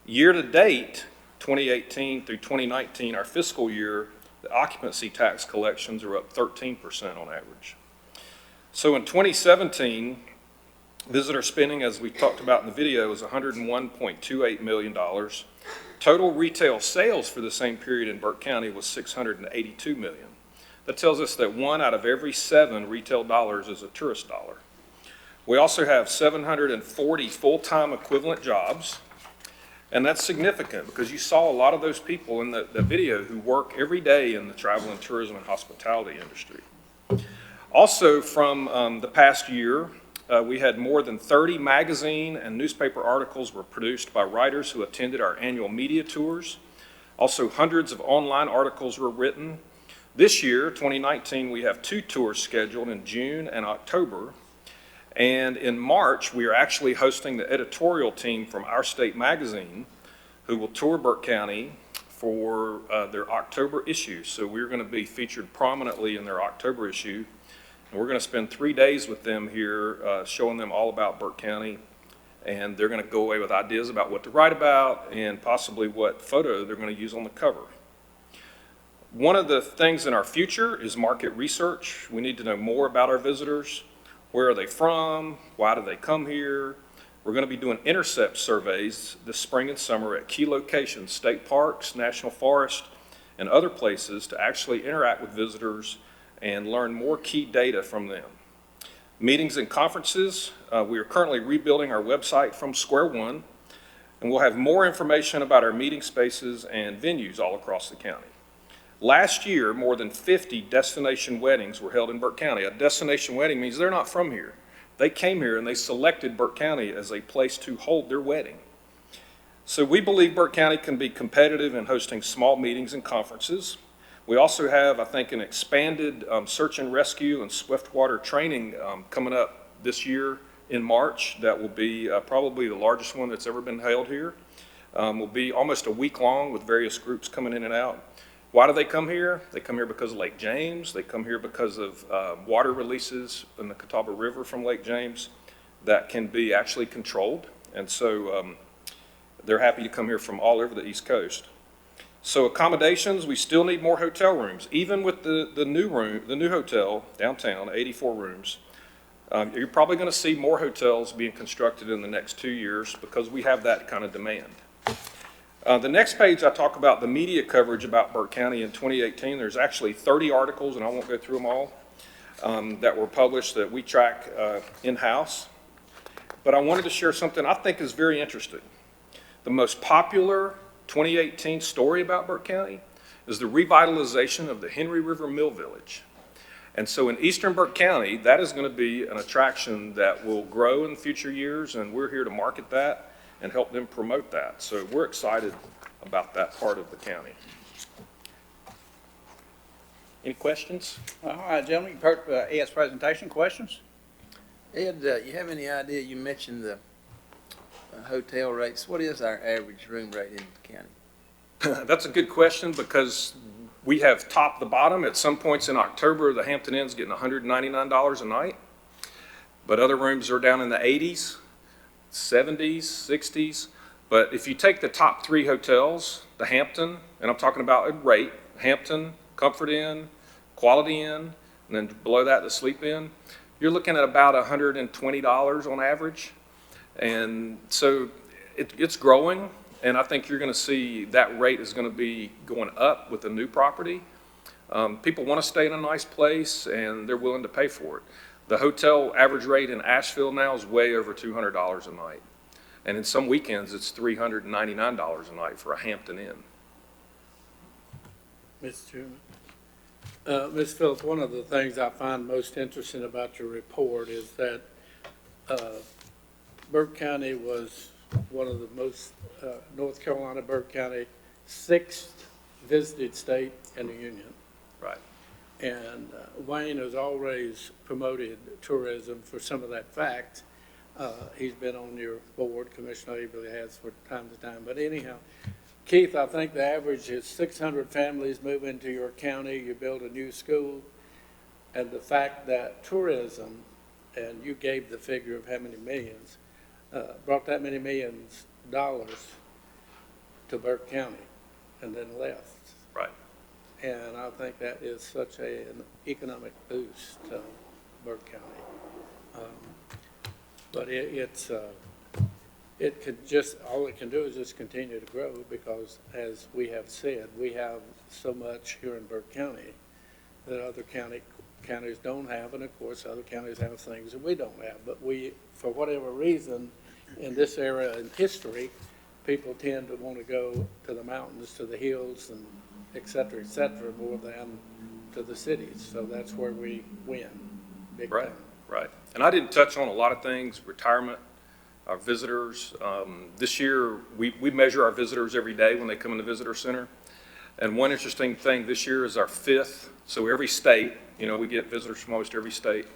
Year to date, 2018 through 2019, our fiscal year, the occupancy tax collections are up 13% on average. So in 2017, visitor spending, as we talked about in the video, is $101.28 million. Total retail sales for the same period in Burke County was $682 million. That tells us that 1 out of every 7 retail dollars is a tourist dollar. We also have 740 full-time equivalent jobs, and that's significant because you saw a lot of those people in the video who work every day in the travel and tourism and hospitality industry. Also from the past year, we had more than 30 magazine and newspaper articles were produced by writers who attended our annual media tours. Also, hundreds of online articles were written. This year, 2019, we have 2 tours scheduled in June and October. And in March, we are actually hosting the editorial team from Our State magazine who will tour Burke County for their October issue. So we're going to be featured prominently in their October issue. And we're going to spend 3 days with them here showing them all about Burke County. And they're going to go away with ideas about what to write about and possibly what photo they're going to use on the cover. One of the things in our future is market research. We need to know more about our visitors. Where are they from? Why do they come here? We're going to be doing intercept surveys this spring and summer at key locations, state parks, national forests, and other places to actually interact with visitors and learn more key data from them. Meetings and conferences, we are currently rebuilding our website from square one, and we'll have more information about our meeting spaces and venues all across the county. Last year, more than 50 destination weddings were held in Burke County. A destination wedding means they're not from here. They came here and they selected Burke County as a place to hold their wedding. So we believe Burke County can be competitive in hosting small meetings and conferences. We also have, I think, an expanded search and rescue and swiftwater training coming up this year in March that will be probably the largest one that's ever been held here. Will be almost a week long with various groups coming in and out. Why do they come here? They come here because of Lake James. They come here because of water releases in the Catawba River from Lake James that can be actually controlled. And so they're happy to come here from all over the East Coast. So accommodations, we still need more hotel rooms. Even with the new hotel downtown, 84 rooms, you're probably going to see more hotels being constructed in the next 2 years because we have that kind of demand. The next page, I talk about the media coverage about Burke County in 2018. There's actually 30 articles, and I won't go through them all, that were published that we track in-house. But I wanted to share something I think is very interesting. The most popular 2018 story about Burke County is the revitalization of the Henry River Mill Village. And so in eastern Burke County, that is going to be an attraction that will grow in future years, and we're here to market that and help them promote that. So we're excited about that part of the county. Any questions? All right, gentlemen, you've heard Ed's presentation. Questions? Ed, you have any idea, you mentioned the hotel rates. What is our average room rate in the county? That's a good question because we have topped the bottom. At some points in October, the Hampton Inn's getting $199 a night, but other rooms are down in the 80s, 70s, 60s. But if you take the top 3 hotels, the Hampton, and I'm talking about a rate, Hampton, Comfort Inn, Quality Inn, and then below that, the Sleep Inn, you're looking at about $120 on average. And so it's growing, and I think you're going to see that rate is going to be going up with the new property. People want to stay in a nice place, and they're willing to pay for it. The hotel average rate in Asheville now is way over $200 a night. And in some weekends, it's $399 a night for a Hampton Inn. Mr. Chairman. Ms. Phillips, one of the things I find most interesting about your report is that Burke County was one of the most, North Carolina, Burke County, 6th visited state in the Union. Right. And Wayne has always promoted tourism for some of that fact. He's been on your board, Commissioner Abel has for time to time. But anyhow, Keith, I think the average is 600 families move into your county, you build a new school, and the fact that tourism, and you gave the figure of how many millions, brought that many millions dollars to Burke County and then left. Right. And I think that is such an economic boost to Burke County. But it could just, all it can do is just continue to grow because, as we have said, we have so much here in Burke County that other counties don't have, and of course, other counties have things that we don't have. But we, for whatever reason, in this era in history, people tend to want to go to the mountains, to the hills, and et cetera, more than to the cities. So that's where we win, big time. Right. And I didn't touch on a lot of things, retirement, our visitors. This year, we measure our visitors every day when they come in the visitor center. And one interesting thing this year is our 5th. So every state, we get visitors from almost every state.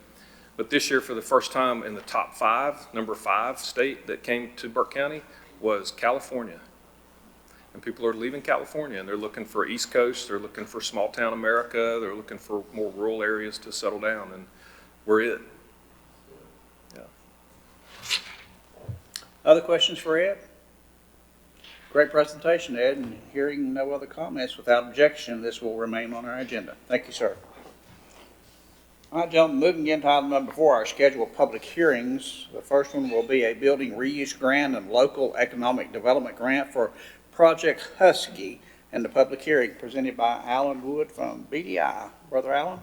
But this year, for the first time in the top 5, number 5 state that came to Burke County was California. And people are leaving California, and they're looking for East Coast, they're looking for small town America, they're looking for more rural areas to settle down, and we're it. Yeah. Other questions for Ed? Great presentation, Ed, and hearing no other comments, without objection, this will remain on our agenda. Thank you, sir. All right, gentlemen, moving into item number 4, our scheduled public hearings. The first one will be a building reuse grant and local economic development grant for Project Husky, and the public hearing presented by Alan Wood from BDI. Brother Alan?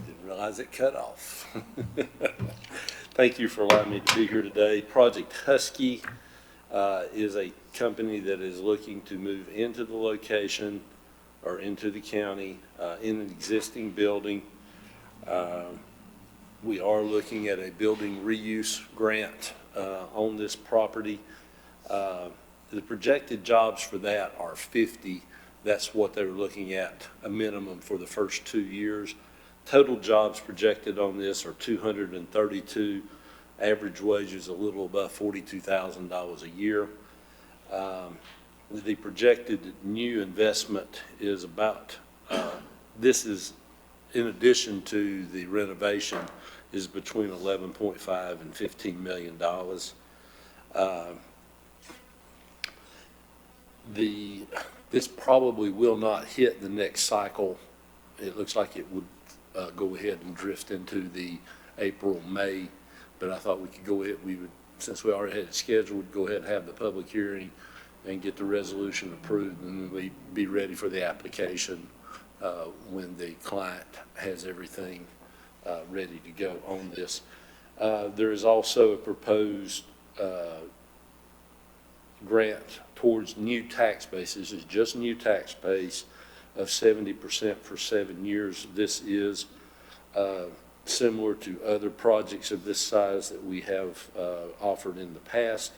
Didn't realize it cut off. Thank you for allowing me to be here today. Project Husky is a company that is looking to move into the location or into the county in an existing building. We are looking at a building reuse grant on this property. The projected jobs for that are 50. That's what they're looking at, a minimum for the first 2 years. Total jobs projected on this are 232. Average wages a little above $42,000 a year. The projected new investment is about, this is in addition to the renovation, is between 11.5 and $15 million. This probably will not hit the next cycle. It looks like it would go ahead and drift into the April, May, but I thought we could go ahead, since we already had it scheduled, we'd go ahead and have the public hearing and get the resolution approved, and we'd be ready for the application when the client has everything ready to go on this. There is also a proposed grant towards new tax base. This is just new tax base of 70% for 7 years. This is similar to other projects of this size that we have offered in the past.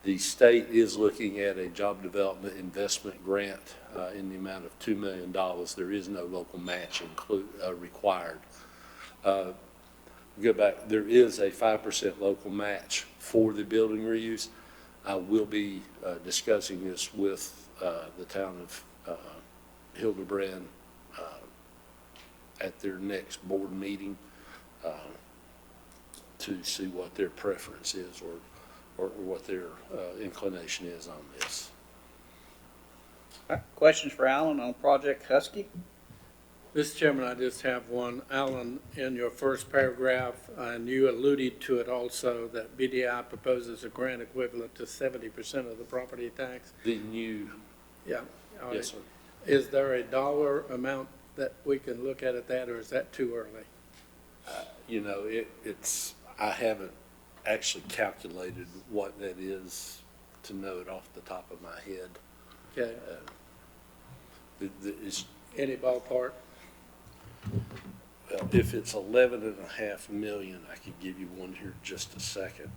The state is looking at a job development investment grant in the amount of $2 million. There is no local match required. Go back, there is a 5% local match for the building reuse. I will be discussing this with the town of Hildebrand at their next board meeting to see what their preference is or what their inclination is on this. Questions for Alan on Project Husky? Mr. Chairman, I just have one. Alan, in your first paragraph, and you alluded to it also, that BDI proposes a grant equivalent to 70% of the property tax. The new. Yeah. Yes, sir. Is there a dollar amount that we can look at that, or is that too early? You know, I haven't actually calculated what that is to know it off the top of my head. Okay. Any ballpark? If it's 11.5 million, I could give you one here just a second.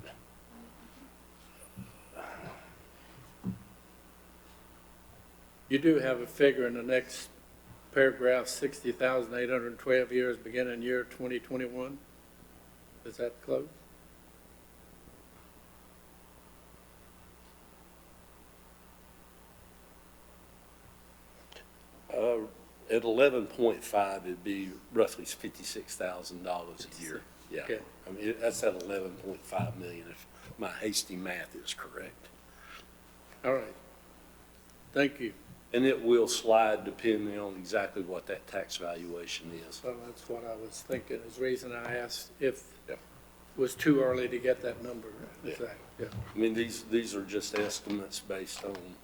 You do have a figure in the next paragraph, 60,812 years beginning year 2021. Is that close? At 11.5, it'd be roughly $56,000 a year. Yeah. Okay. I mean, that's at 11.5 million if my hasty math is correct. All right. Thank you. And it will slide depending on exactly what that tax valuation is. So that's what I was thinking. Is the reason I asked if it was too early to get that number. Yeah. Yeah. I mean, these are just estimates based on,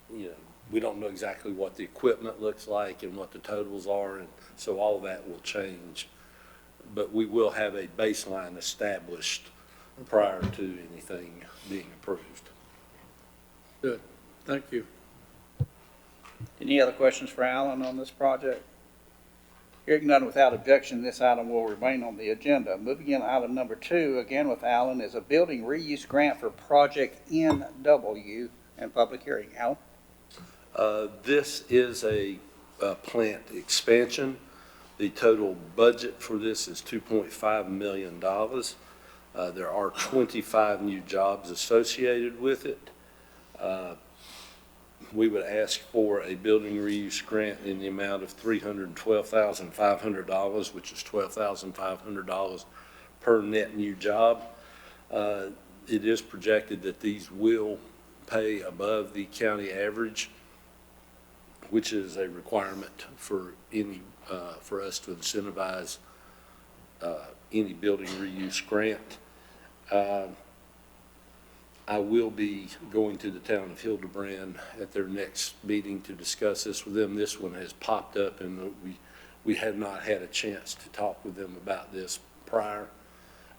you know, we don't know exactly what the equipment looks like and what the totals are, and so all that will change. But we will have a baseline established prior to anything being approved. Good. Thank you. Any other questions for Alan on this project? Hearing none, without objection, this item will remain on the agenda. Moving in, item number 2, again with Alan, is a building reuse grant for Project NW and public hearing. Alan? This is a plant expansion. The total budget for this is $2.5 million. There are 25 new jobs associated with it. We would ask for a building reuse grant in the amount of $312,500, which is $12,500 per net new job. It is projected that these will pay above the county average, which is a requirement for for us to incentivize any building reuse grant. I will be going to the town of Hildebrand at their next meeting to discuss this with them. This one has popped up, and we have not had a chance to talk with them about this prior.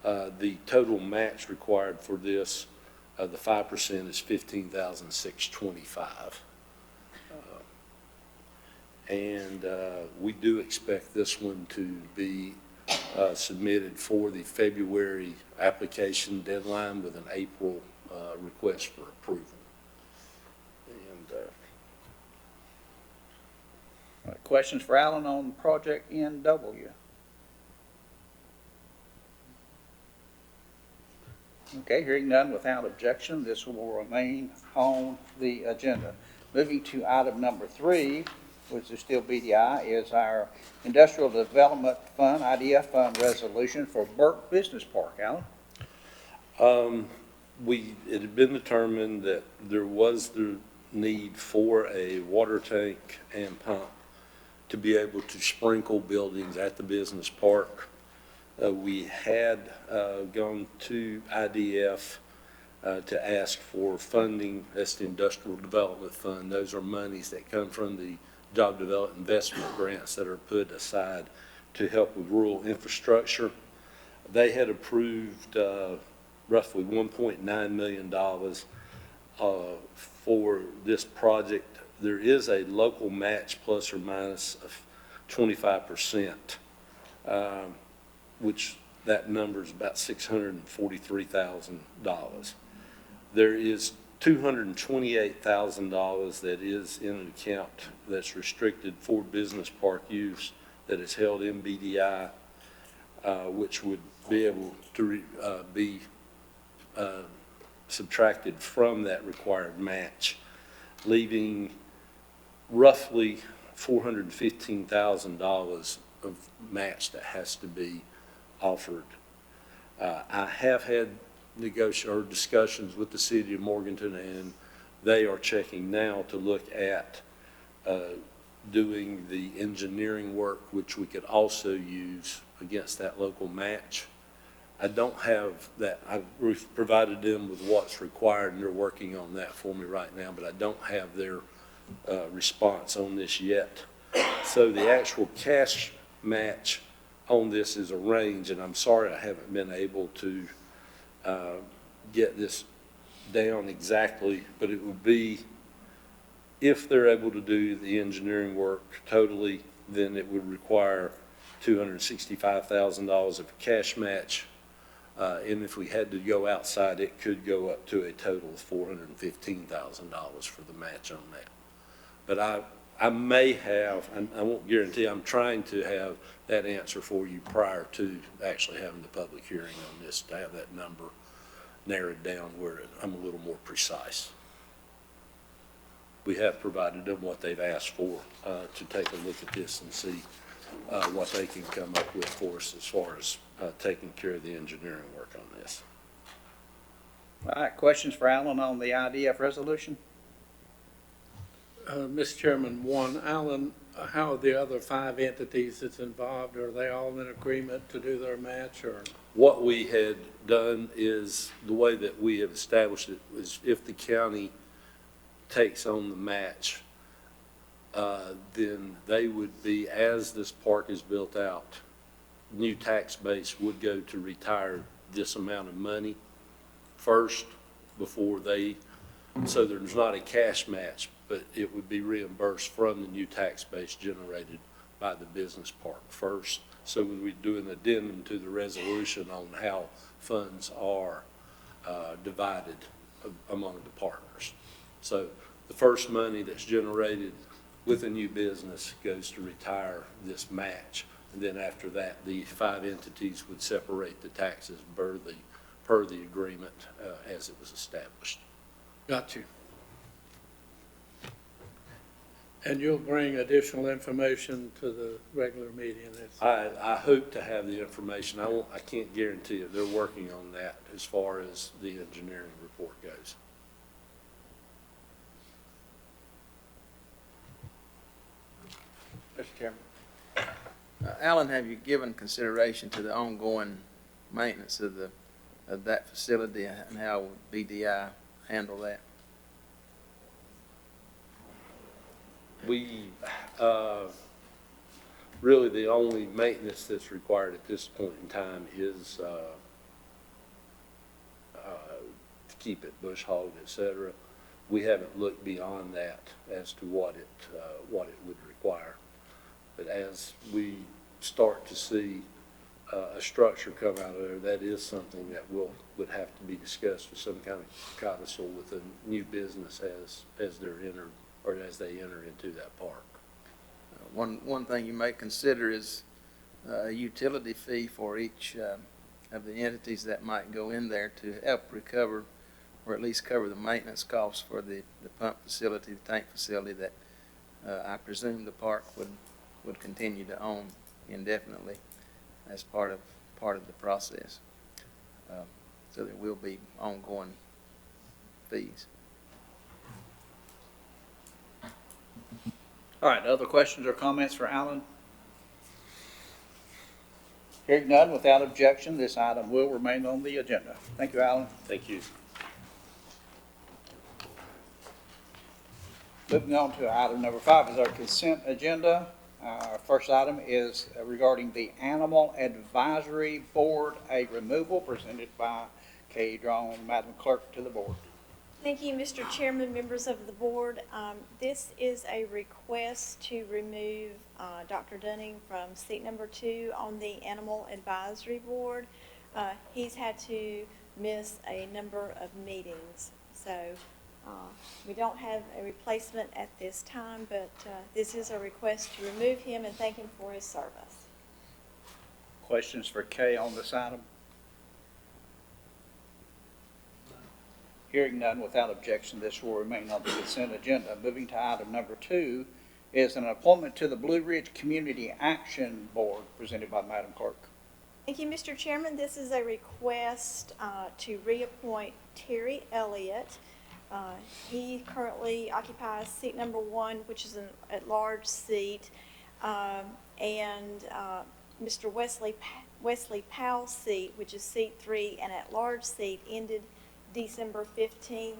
The total match required for this, the 5% is $15,625. And we do expect this one to be submitted for the February application deadline with an April request for approval. And Questions for Alan on project NW? Okay, hearing none, without objection, this will remain on the agenda. Moving to item number 3, which is still BDI, is our Industrial Development Fund, IDF Fund resolution for Burke Business Park. Alan? It had been determined that there was the need for a water tank and pump to be able to sprinkle buildings at the business park. We had gone to IDF to ask for funding. That's the Industrial Development Fund. Those are monies that come from the job development investment grants that are put aside to help with rural infrastructure. They had approved roughly $1.9 million for this project. There is a local match plus or minus of 25%, which that number is about $643,000. There is $228,000 that is in an account that's restricted for business park use that is held in BDI, which would be able to be subtracted from that required match, leaving roughly $415,000 of match that has to be offered. I have had discussions with the city of Morganton, and they are checking now to look at doing the engineering work, which we could also use against that local match. I don't have that. I've provided them with what's required, and they're working on that for me right now, but I don't have their response on this yet. So the actual cash match on this is a range, and I'm sorry I haven't been able to get this down exactly, but it would be, if they're able to do the engineering work totally, then it would require $265,000 of cash match. And if we had to go outside, it could go up to a total of $415,000 for the match on that. But I may have, I won't guarantee, I'm trying to have that answer for you prior to actually having the public hearing on this, to have that number narrowed down where I'm a little more precise. We have provided them what they've asked for to take a look at this and see what they can come up with for us as far as taking care of the engineering work on this. All right, questions for Alan on the IDF resolution? Mr. Chairman, one, Alan, how are the other 5 entities that's involved? Are they all in agreement to do their match, or? What we had done is, the way that we have established it is, if the county takes on the match, then they would be, as this park is built out, new tax base would go to retire this amount of money first before they, so there's not a cash match, but it would be reimbursed from the new tax base generated by the business park first. So we do an addendum to the resolution on how funds are divided among the partners. So the first money that's generated with a new business goes to retire this match. And then after that, the 5 entities would separate the taxes per the agreement as it was established. Got you. And you'll bring additional information to the regular meeting? I hope to have the information. I can't guarantee it. They're working on that as far as the engineering report goes. Mr. Chairman. Alan, have you given consideration to the ongoing maintenance of that facility and how would BDI handle that? We, really the only maintenance that's required at this point in time is, to keep it bush hogged, et cetera. We haven't looked beyond that as to what it would require. But as we start to see a structure come out of there, that is something that would have to be discussed with some kind of codicil with a new business as they're entered, or as they enter into that park. One thing you may consider is a utility fee for each of the entities that might go in there to help recover, or at least cover the maintenance costs for the pump facility, the tank facility that I presume the park would continue to own indefinitely as part of the process. So there will be ongoing fees. All right, other questions or comments for Alan? Hearing none, without objection, this item will remain on the agenda. Thank you, Alan. Thank you. Moving on to item number 5 is our consent agenda. Our first item is regarding the Animal Advisory Board, a removal presented by Kay Drone, Madam Clerk, to the board. Thank you, Mr. Chairman, members of the board. This is a request to remove Dr. Dunning from seat number 2 on the Animal Advisory Board. He's had to miss a number of meetings, so we don't have a replacement at this time, but this is a request to remove him and thank him for his service. Questions for Kay on this item? Hearing none, without objection, this will remain on the consent agenda. Moving to item number 2 is an appointment to the Blue Ridge Community Action Board presented by Madam Clerk. Thank you, Mr. Chairman. This is a request to reappoint Terry Elliott. He currently occupies seat number 1, which is an at-large seat, and Mr. Wesley Powell's seat, which is seat 3, an at-large seat, ended December 15,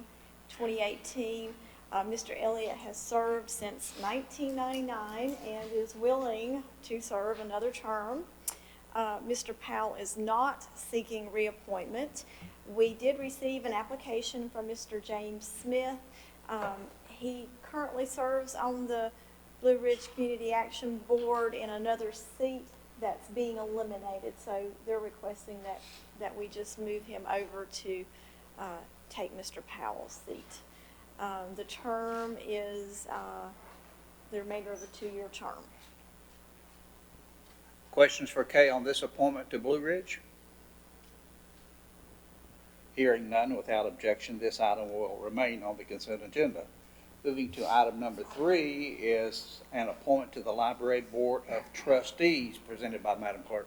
2018. Mr. Elliott has served since 1999 and is willing to serve another term. Mr. Powell is not seeking reappointment. We did receive an application from Mr. James Smith. He currently serves on the Blue Ridge Community Action Board in another seat that's being eliminated, so they're requesting that we just move him over to take Mr. Powell's seat. The term is the remainder of a 2-year term. Questions for Kay on this appointment to Blue Ridge? Hearing none, without objection, this item will remain on the consent agenda. Moving to item number 3 is an appointment to the Library Board of Trustees presented by Madam Clerk.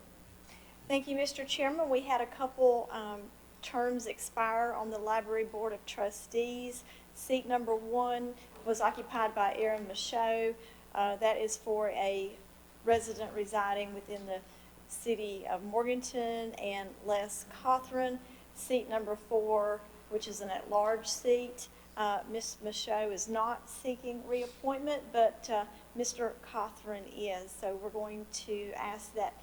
Thank you, Mr. Chairman. We had a couple terms expire on the Library Board of Trustees. Seat number 1 was occupied by Aaron Michaud. That is for a resident residing within the city of Morganton, and Les Cothran. Seat number 4, which is an at-large seat. Ms. Michaud is not seeking reappointment, but Mr. Cothran is. So we're going to ask that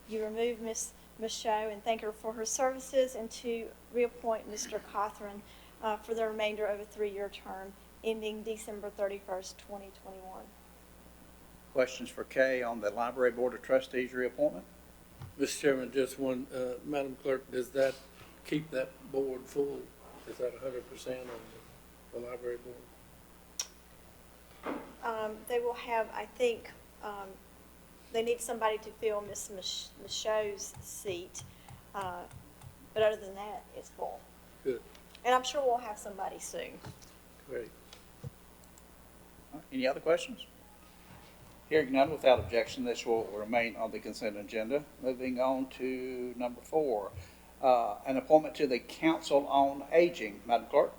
you remove Ms. Michaud and thank her for her services, and to reappoint Mr. Cothran for the remainder of a 3-year term ending December 31st, 2021. Questions for Kay on the Library Board of Trustees reappointment? Mr. Chairman, just one, Madam Clerk, does that keep that board full? Is that 100% on the library board? They will have, I think, they need somebody to fill Ms. Michaud's seat, but other than that, it's full. Good. And I'm sure we'll have somebody soon. Great. Any other questions? Hearing none, without objection, this will remain on the consent agenda. Moving on to number 4, an appointment to the Council on Aging. Madam Clerk?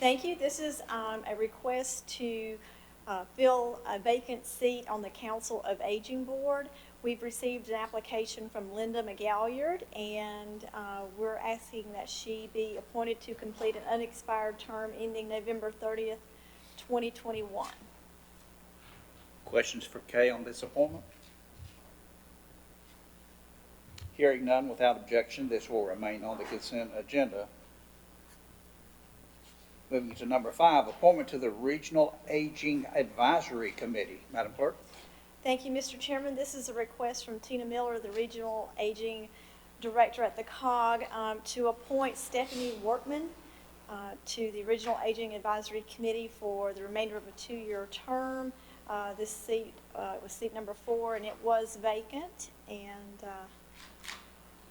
Thank you. This is a request to fill a vacant seat on the Council of Aging Board. We've received an application from Linda McGalliard, and we're asking that she be appointed to complete an unexpired term ending November 30th, 2021. Questions for Kay on this appointment? Hearing none, without objection, this will remain on the consent agenda. Moving to number 5, appointment to the Regional Aging Advisory Committee. Madam Clerk? Thank you, Mr. Chairman. This is a request from Tina Miller, the Regional Aging Director at the COG, to appoint Stephanie Workman to the Regional Aging Advisory Committee for the remainder of a 2-year term. This seat was seat number 4, and it was vacant, and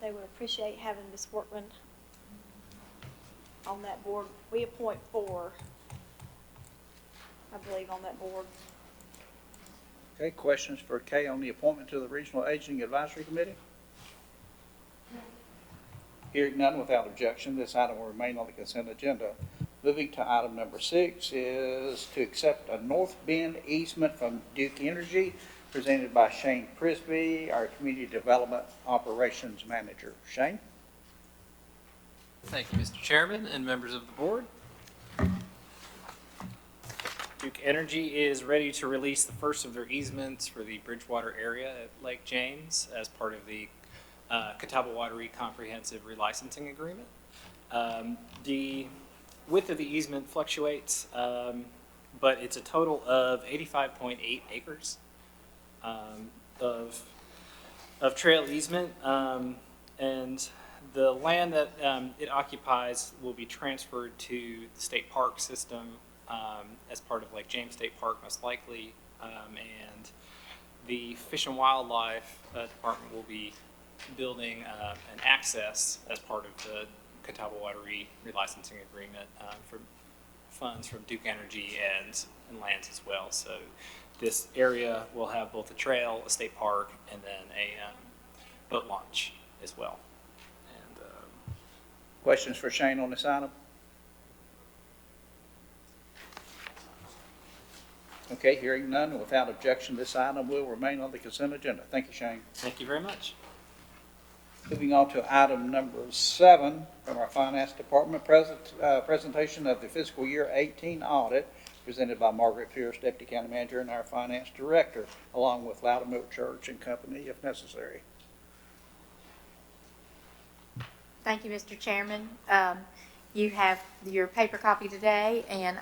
they would appreciate having Ms. Workman on that board. We appoint 4, I believe, on that board. Okay, questions for Kay on the appointment to the Regional Aging Advisory Committee? Hearing none, without objection, this item will remain on the consent agenda. Moving to item number 6 is to accept a North Bend easement from Duke Energy, presented by Shane Prisby, our Community Development Operations Manager. Shane? Thank you, Mr. Chairman and members of the board. Duke Energy is ready to release the first of their easements for the Bridgewater area at Lake James as part of the Catawba Watery Comprehensive Relicensing Agreement. The width of the easement fluctuates, but it's a total of 85.8 acres of trail easement, and the land that it occupies will be transferred to the state park system as part of Lake James State Park, most likely, and the Fish and Wildlife Department will be building an access as part of the Catawba Watery Relicensing Agreement for funds from Duke Energy and lands as well. So this area will have both a trail, a state park, and then a boat launch as well. And Questions for Shane on this item? Okay, hearing none, without objection, this item will remain on the consent agenda. Thank you, Shane. thank you very much. Moving on to item number 7 from our Finance Department, presentation of the fiscal year 18 audit, presented by Margaret Pierce, Deputy County Manager, and our Finance Director, along with Loudermilk Church and Company, if necessary. Thank you, Mr. Chairman. You have your paper copy today, and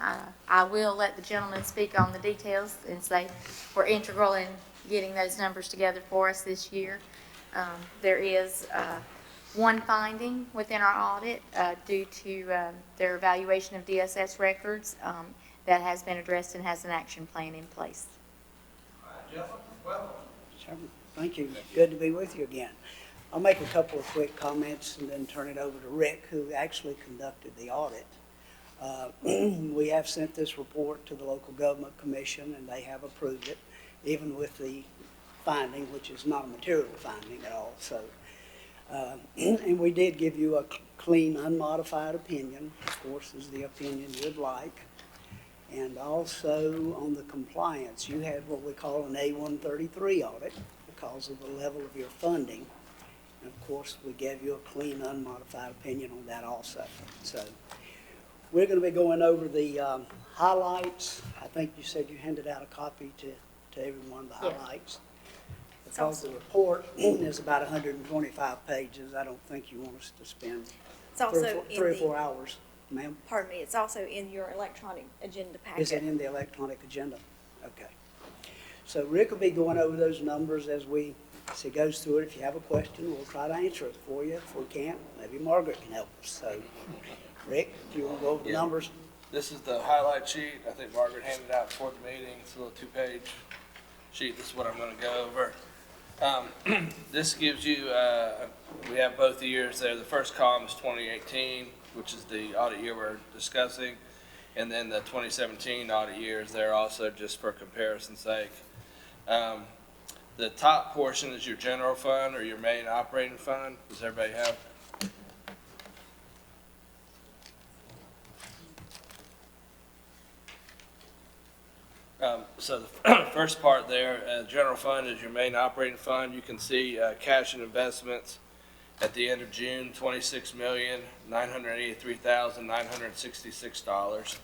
I will let the gentleman speak on the details and say we're integral in getting those numbers together for us this year. There is one finding within our audit due to their evaluation of DSS records that has been addressed and has an action plan in place. Thank you. Good to be with you again. I'll make a couple of quick comments and then turn it over to Rick, who actually conducted the audit. We have sent this report to the Local Government Commission, and they have approved it, even with the finding, which is not a material finding at all. So, and we did give you a clean, unmodified opinion, of course, is the opinion you'd like. And also on the compliance, you had what we call an A133 audit because of the level of your funding. And of course, we gave you a clean, unmodified opinion on that also. So we're going to be going over the highlights. I think you said you handed out a copy to everyone, the highlights. Because the report is about 125 pages, I don't think you want us to spend three or four hours. Ma'am? Pardon me, it's also in your electronic agenda packet. Is it in the electronic agenda? Okay. So Rick will be going over those numbers as he goes through it. If you have a question, we'll try to answer it for you. If we can't, maybe Margaret can help us. So, Rick, do you want to go over the numbers? This is the highlight sheet. I think Margaret handed out before the meeting. It's a little 2-page sheet. This is what I'm going to go over. This gives you, we have both the years there. The first column is 2018, which is the audit year we're discussing. And then the 2017 audit year is there also just for comparison's sake. The top portion is your general fund or your main operating fund. Does everybody have? So the first part there, general fund is your main operating fund. You can see cash and investments at the end of June, $26,983,966.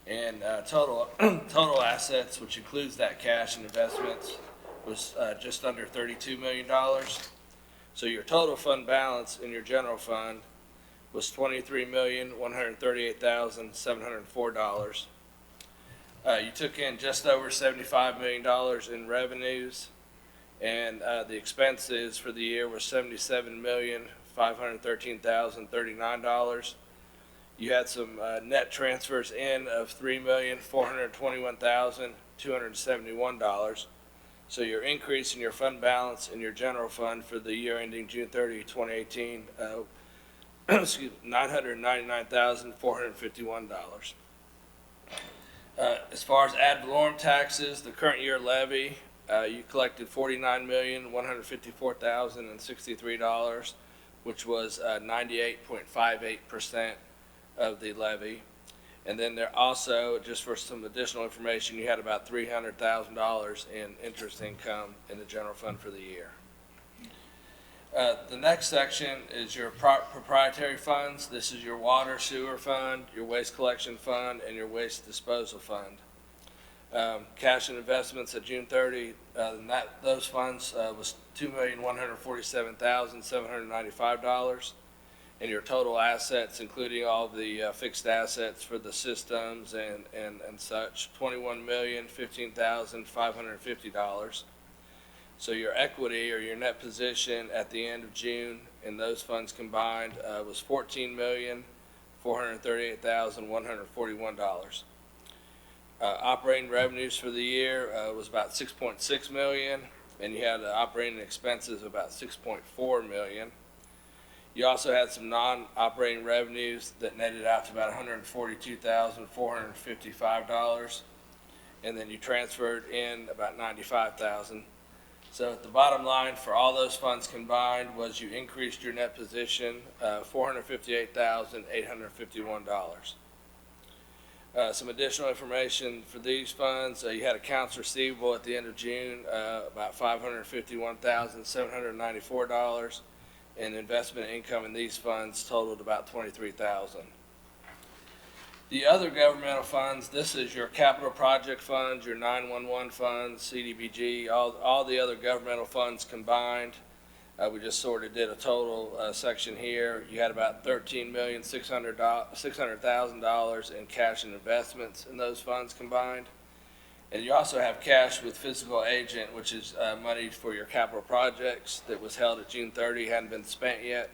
And total assets, which includes that cash and investments, was just under $32 million. So your total fund balance in your general fund was $23,138,704. You took in just over $75 million in revenues, and the expenses for the year were $77,513,039. You had some net transfers in of $3,421,271. So your increase in your fund balance in your general fund for the year ending June 30, 2018, $999,451. As far as ad valorem taxes, the current year levy, you collected $49,154,063, which was 98.58% of the levy. And then there also, just for some additional information, you had about $300,000 in interest income in the general fund for the year. The next section is your proprietary funds. This is your water sewer fund, your waste collection fund, and your waste disposal fund. Cash and investments at June 30, those funds was $2,147,795. And your total assets, including all the fixed assets for the systems and such, $21,015,550. So your equity or your net position at the end of June in those funds combined was $14,438,141. Operating revenues for the year was about $6.6 million, and you had operating expenses of about $6.4 million. You also had some non-operating revenues that netted out to about $142,455, and then you transferred in about $95,000. So at the bottom line for all those funds combined was you increased your net position $458,851. Some additional information for these funds, you had accounts receivable at the end of June, about $551,794, and investment income in these funds totaled about $23,000. The other governmental funds, this is your capital project funds, your 911 funds, CDBG, all the other governmental funds combined. We just sort of did a total section here. You had about $13,600,000 in cash and investments in those funds combined. And you also have cash with physical agent, which is money for your capital projects that was held at June 30, hadn't been spent yet,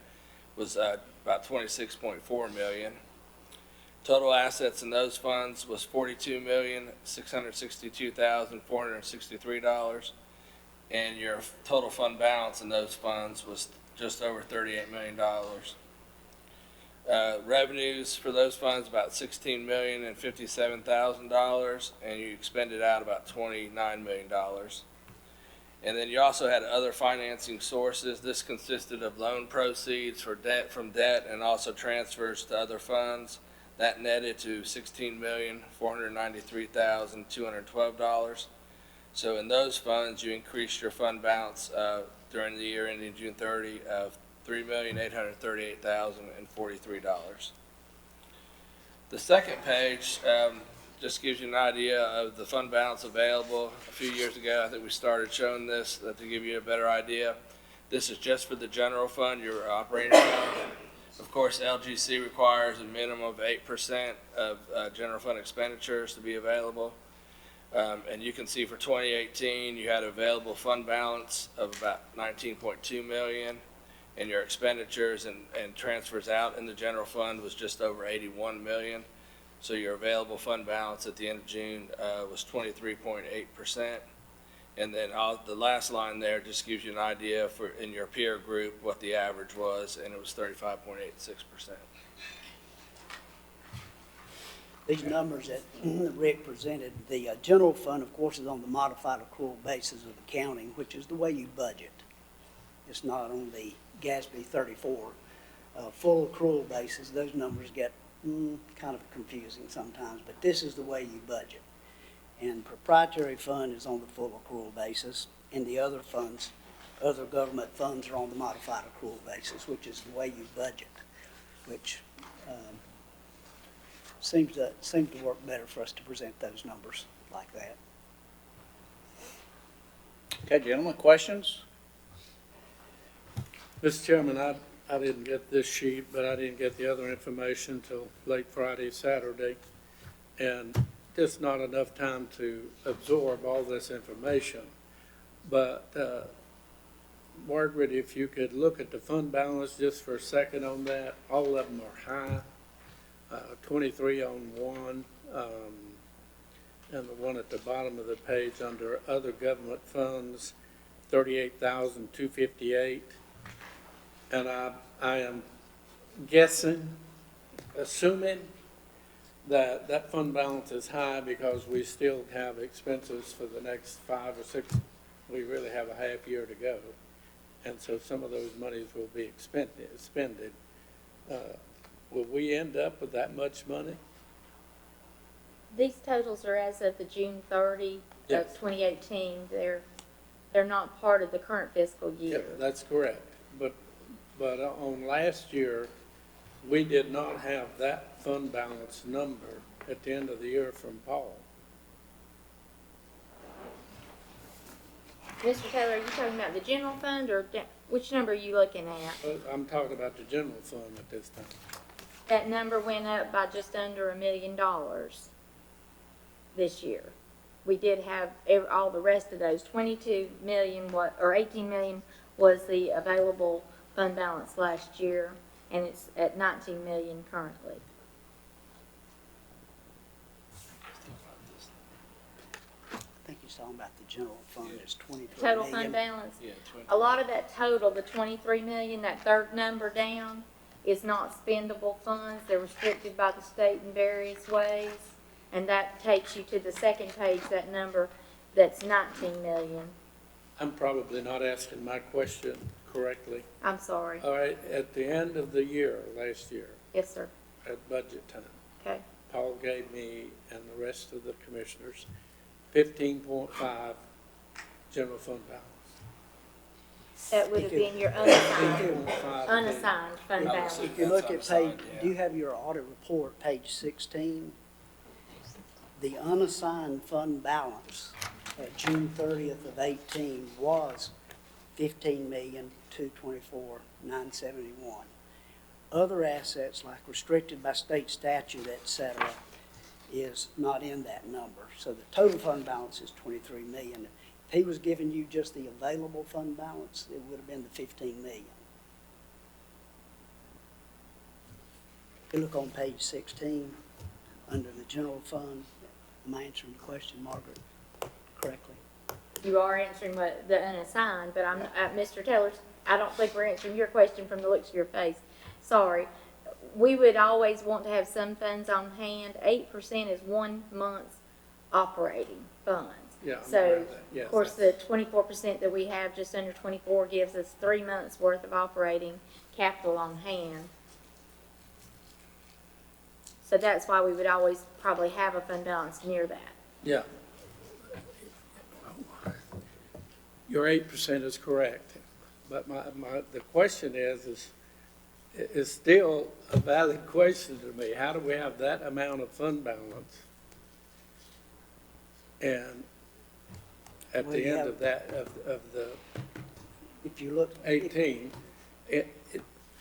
was about $26.4 million. Total assets in those funds was $42,662,463, and your total fund balance in those funds was just over $38 million. Revenues for those funds about $16,057,000, and you expended out about $29 million. And then you also had other financing sources. This consisted of loan proceeds from debt and also transfers to other funds. That netted to $16,493,212. So in those funds, you increased your fund balance during the year ending June 30 of $3,838,043. The second page just gives you an idea of the fund balance available. A few years ago, I think we started showing this to give you a better idea. This is just for the general fund, your operating fund. Of course, LGC requires a minimum of 8% of general fund expenditures to be available. And you can see for 2018, you had available fund balance of about $19.2 million, and your expenditures and transfers out in the general fund was just over $81 million. So your available fund balance at the end of June was 23.8%. And then the last line there just gives you an idea for in your peer group what the average was, and it was 35.86%. these numbers that Rick presented, the general fund, of course, is on the modified accrual basis of accounting, which is the way you budget. It's not on the GASB 34 full accrual basis. Those numbers get kind of confusing sometimes, but this is the way you budget. And proprietary fund is on the full accrual basis, and the other funds, other government funds are on the modified accrual basis, which is the way you budget, which seems to work better for us to present those numbers like that. Okay, gentlemen, questions? Mr. Chairman, I didn't get this sheet, but I didn't get the other information till late Friday, Saturday, and just not enough time to absorb all this information. But Margaret, if you could look at the fund balance just for a second on that, all of them are high. 23 on one, and the one at the bottom of the page under other government funds, 38,258. And I am guessing, assuming that that fund balance is high because we still have expenses for the next 5 or 6, we really have a half year to go. And so some of those monies will be expended. Will we end up with that much money? These totals are as of the June 30 Yes. of 2018. They're not part of the current fiscal year. Yeah, that's correct. But on last year, we did not have that fund balance number at the end of the year from Paul. Mr. Taylor, are you talking about the general fund, or which number are you looking at? I'm talking about the general fund at this time. That number went up by just under $1 million this year. We did have all the rest of those. 22 million, or 18 million was the available fund balance last year, and it's at 19 million currently. I think he's talking about the general fund is 23 Total million. fund balance? Yeah, A lot of that total, the 23 million, that third number down, is not spendable funds. They're restricted by the state in various ways. And that takes you to the second page, that number that's 19 million. I'm probably not asking my question correctly. I'm sorry. All right, at the end of the year, last year, Yes, sir. at budget time, Okay. Paul gave me and the rest of the commissioners 15.5 general fund balance. That would have been your unassigned fund balance. If you look at page, do you have your audit report, page 16? The unassigned fund balance at June 30th of 18 was $15,224,971. Other assets like restricted by state statute, et cetera, is not in that number. So the total fund balance is 23 million. If he was giving you just the available fund balance, it would have been the 15 million. If you look on page 16, under the general fund, am I answering the question, Margaret, correctly? You are answering what the unassigned, but I'm, Mr. Taylor, I don't think we're answering your question from the looks of your face. Sorry. We would always want to have some funds on hand. 8% is 1 month's operating funds. Yeah, I'm aware So, of that. Yes, of course, the 24% that we have, just under 24, gives us 3 months' worth of operating capital on hand. So that's why we would always probably have a fund balance near that. Yeah. Your 8% is correct, but the question is still a valid question to me. How do we have that amount of fund balance? And at the end of that, of the if you look 18,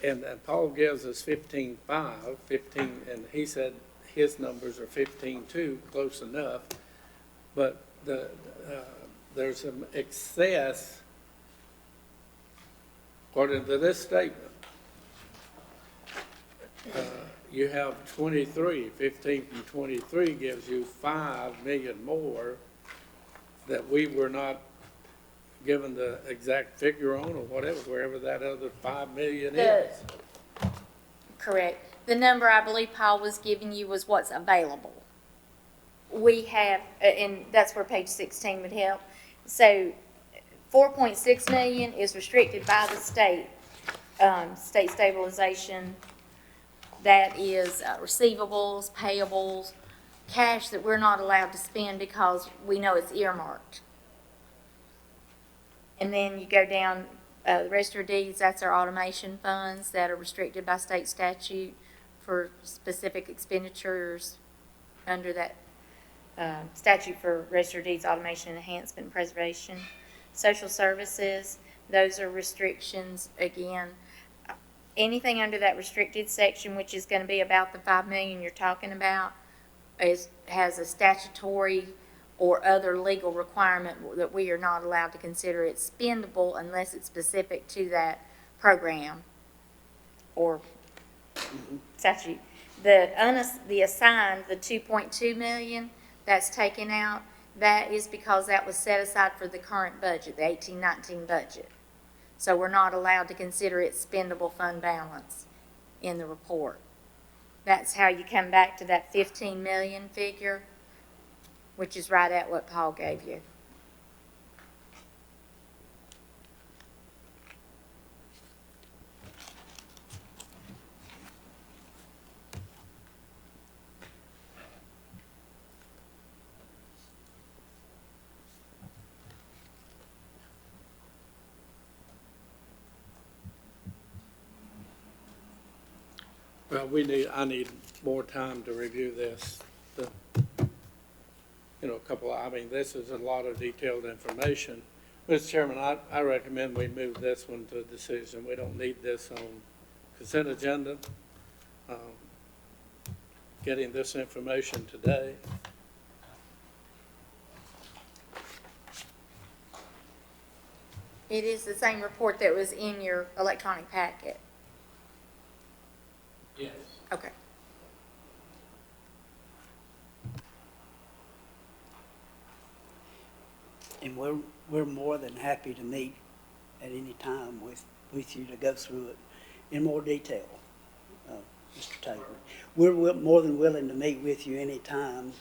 and Paul gives us 15.5, 15, and he said his numbers are 15.2, close enough, but there's some excess according to this statement. You have 23, 15 from 23 gives you 5 million more that we were not given the exact figure on, or whatever, wherever that other 5 million is. Correct. the number I believe Paul was giving you was what's available. We have, and that's where page 16 would help. So 4.6 million is restricted by the state, state stabilization. That is receivables, payables, cash that we're not allowed to spend because we know it's earmarked. And then you go down, the register of deeds, that's our automation funds that are restricted by state statute for specific expenditures under that statute for register of deeds, automation, enhancement, and preservation. Social services, those are restrictions again. Anything under that restricted section, which is going to be about the 5 million you're talking about, has a statutory or other legal requirement that we are not allowed to consider it spendable unless it's specific to that program or statute. The assigned, the 2.2 million that's taken out, that is because that was set aside for the current budget, the 18-19 budget. So we're not allowed to consider it spendable fund balance in the report. That's how you come back to that 15 million figure, which is right at what Paul gave you. Well, I need more time to review this. This is a lot of detailed information. Mr. Chairman, I recommend we move this one to a decision. We don't need this on consent agenda. Getting this information today. It is the same report that was in your electronic packet. Yes. Okay. And we're more than happy to meet at any time with you to go through it in more detail, Mr. Taylor. We're more than willing to meet with you any time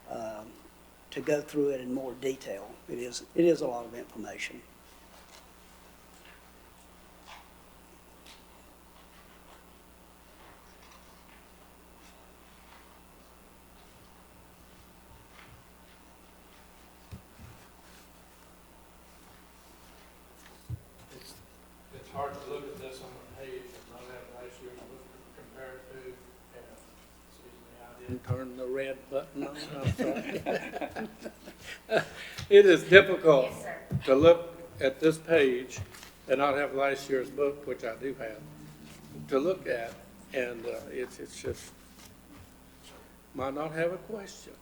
to go through it in more detail. It is a lot of information. It's hard to look at this on the page and not have last year's book compared to, excuse me, I didn't turn the red button on, I'm sorry. It is difficult to look at this page and not have last year's book, which I do have, to look at, and it's just, might not have a question.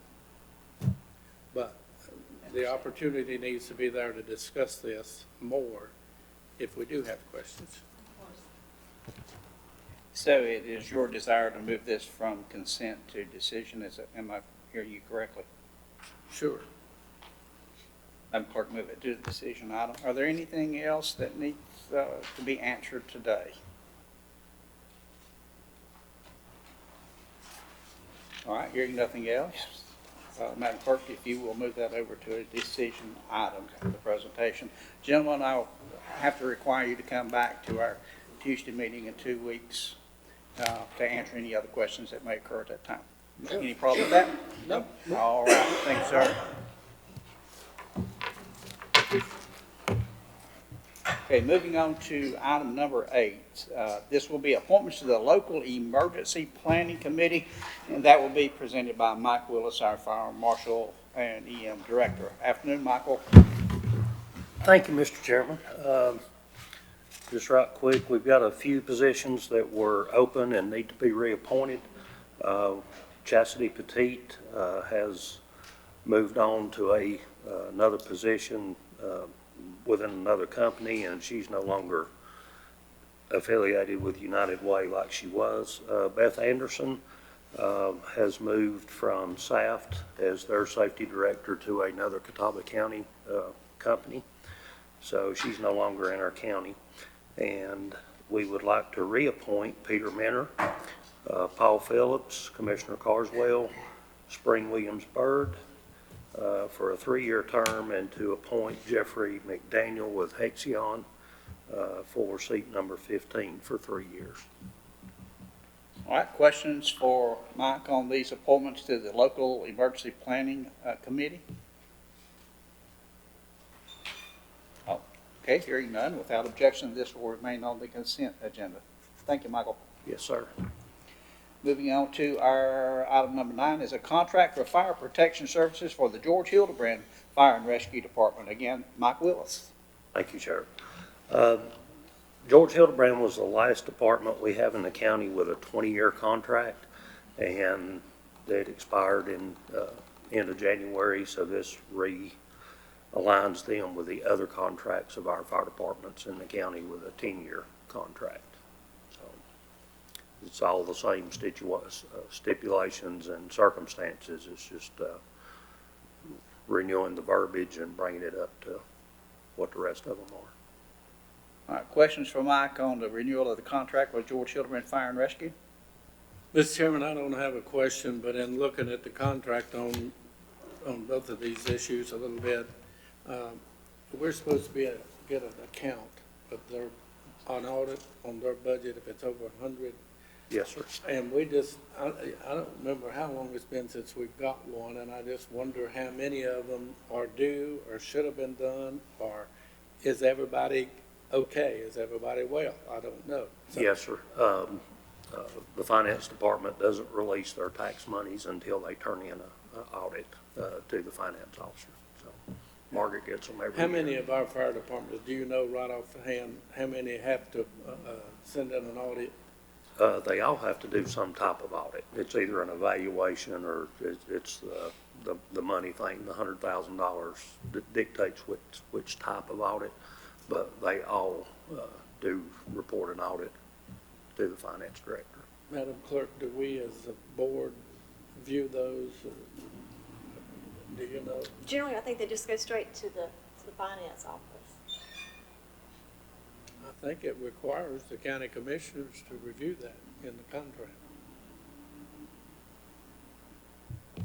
But the opportunity needs to be there to discuss this more if we do have questions. So it is your desire to move this from consent to decision, am I hearing you correctly? Sure. Madam Clerk, move it to the decision item. Are there anything else that needs to be answered today? All right, hearing nothing else. Madam Clerk, if you will move that over to a decision item for the presentation. Gentlemen, I'll have to require you to come back to our Tuesday meeting in 2 weeks to answer any other questions that may occur at that time. Any problem with that? No. All right, thank you, sir. Okay, moving on to item number 8. This will be appointments to the Local Emergency Planning Committee, and that will be presented by Mike Willis, our Fire Marshal and EM Director. Afternoon, Michael. Thank you, Mr. Chairman. Just right quick, we've got a few positions that were open and need to be reappointed. Chastity Petite has moved on to another position within another company, and she's no longer affiliated with United Way like she was. Beth Anderson has moved from SAFT as their safety director to another Catawba County company. So she's no longer in our county. And we would like to reappoint Peter Minner Paul Phillips, Commissioner Carswell, Spring Williams Byrd, for a 3-year term, and to appoint Jeffrey McDaniel with Hexion for seat number 15 for 3 years. All right, questions for Mike on these appointments to the local emergency planning committee? Oh, okay, hearing none, without objection, this will remain on the consent agenda. Thank you, Michael. Yes, sir. Moving on to our item number 9 is a contract for fire protection services for the George Hildebrand Fire and Rescue Department. Again, Mike Willis. Thank you, Sheriff. George Hildebrand was the last department we have in the county with a 20-year contract, and it expired in end of January, so this realigns them with the other contracts of our fire departments in the county with a 10-year contract. So it's all the same stipulations and circumstances. It's just renewing the verbiage and bringing it up to what the rest of them are. All right, questions for Mike on the renewal of the contract with George Hildebrand Fire and Rescue? Mr. Chairman, I don't have a question, but in looking at the contract on both of these issues a little bit, we're supposed to get an account of their, an audit on their budget if it's over 100. Yes, sir. And we just, I don't remember how long it's been since we've got one, and I just wonder how many of them are due or should have been done, or is everybody okay? Is everybody well? I don't know. So, yes, sir. The finance department doesn't release their tax monies until they turn in an audit to the finance officer. So Margaret gets them every year. how many of our fire departments, do you know right off the hand, how many have to send in an audit? They all have to do some type of audit. It's either an evaluation or it's the money thing. The $100,000 that dictates which type of audit, but they all do report an audit to the finance director. Madam Clerk, do we as a board view those? Do you know? Generally, I think they just go straight to the finance office. I think it requires the county commissioners to review that in the contract.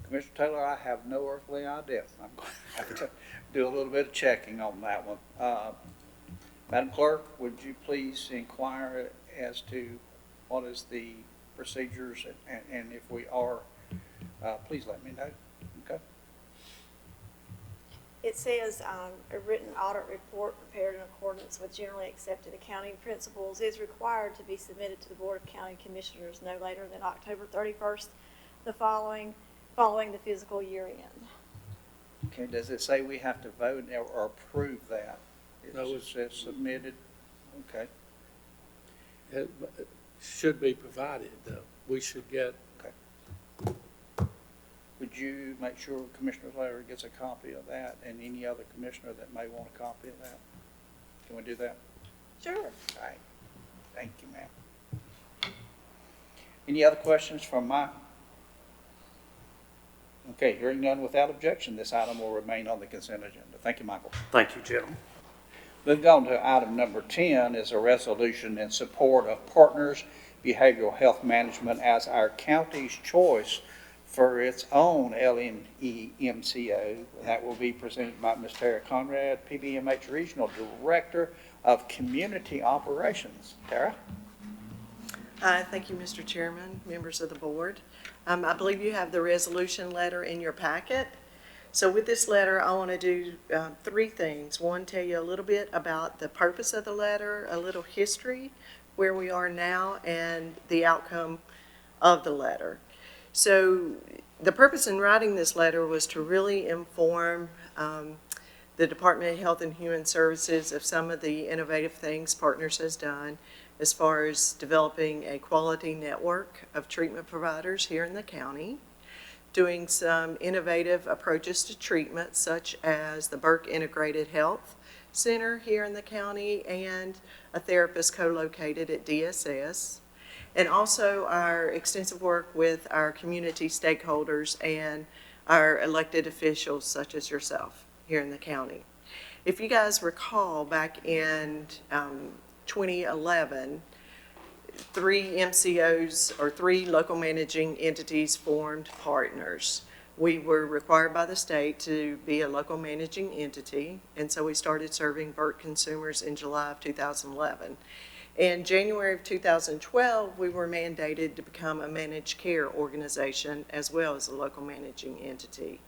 Commissioner Taylor, I have no earthly idea. I'm going to have to do a little bit of checking on that one. Madam Clerk, would you please inquire as to what is the procedures, and if we are, please let me know. Okay. It says a written audit report prepared in accordance with generally accepted accounting principles is required to be submitted to the Board of County Commissioners no later than October 31st, following the fiscal year end. Okay, does it say we have to vote or approve that? No, It says submitted, okay. It should be provided, though. We should get. Okay. Would you make sure Commissioner Taylor gets a copy of that, and any other commissioner that may want a copy of that? Can we do that? Sure. All right. Thank you, ma'am. Any other questions from Mike? Okay, hearing none without objection, this item will remain on the consent agenda. Thank you, Michael. Thank you, gentlemen. Moving on to item number 10 is a resolution in support of Partners Behavioral Health Management as our county's choice for its own LNEMCO. That will be presented by Ms. Tara Conrad, PBMH Regional Director of Community Operations. Tara? Thank you, Mr. Chairman, members of the board. I believe you have the resolution letter in your packet. So with this letter, I want to do 3 things. One, tell you a little bit about the purpose of the letter, a little history, where we are now, and the outcome of the letter. So the purpose in writing this letter was to really inform the Department of Health and Human Services of some of the innovative things Partners has done as far as developing a quality network of treatment providers here in the county, doing some innovative approaches to treatment, such as the Burke Integrated Health Center here in the county and a therapist co-located at DSS, and also our extensive work with our community stakeholders and our elected officials such as yourself here in the county. If you guys recall, back in 2011, three MCOs or three local managing entities formed partners. We were required by the state to be a local managing entity, and so we started serving Burke consumers in July of 2011. In January of 2012, we were mandated to become a managed care organization as well as a local managing entity.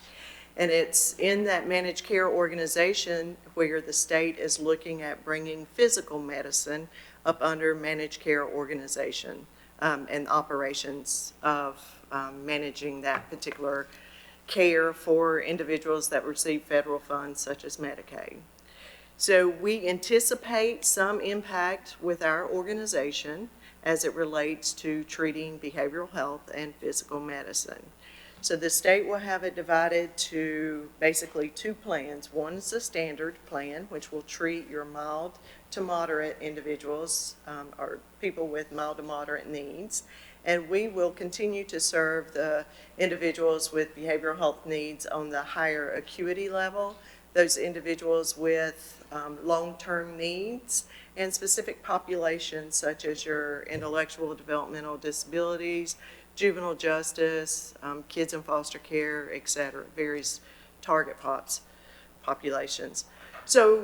And it's in that managed care organization where the state is looking at bringing physical medicine up under managed care organization and operations of managing that particular care for individuals that receive federal funds such as Medicaid. So we anticipate some impact with our organization as it relates to treating behavioral health and physical medicine. So the state will have it divided to basically two plans. One is the standard plan, which will treat your mild to moderate individuals or people with mild to moderate needs. And we will continue to serve the individuals with behavioral health needs on the higher acuity level, those individuals with long-term needs and specific populations populations such as your intellectual developmental disabilities, juvenile justice, kids in foster care, et cetera, various target populations. So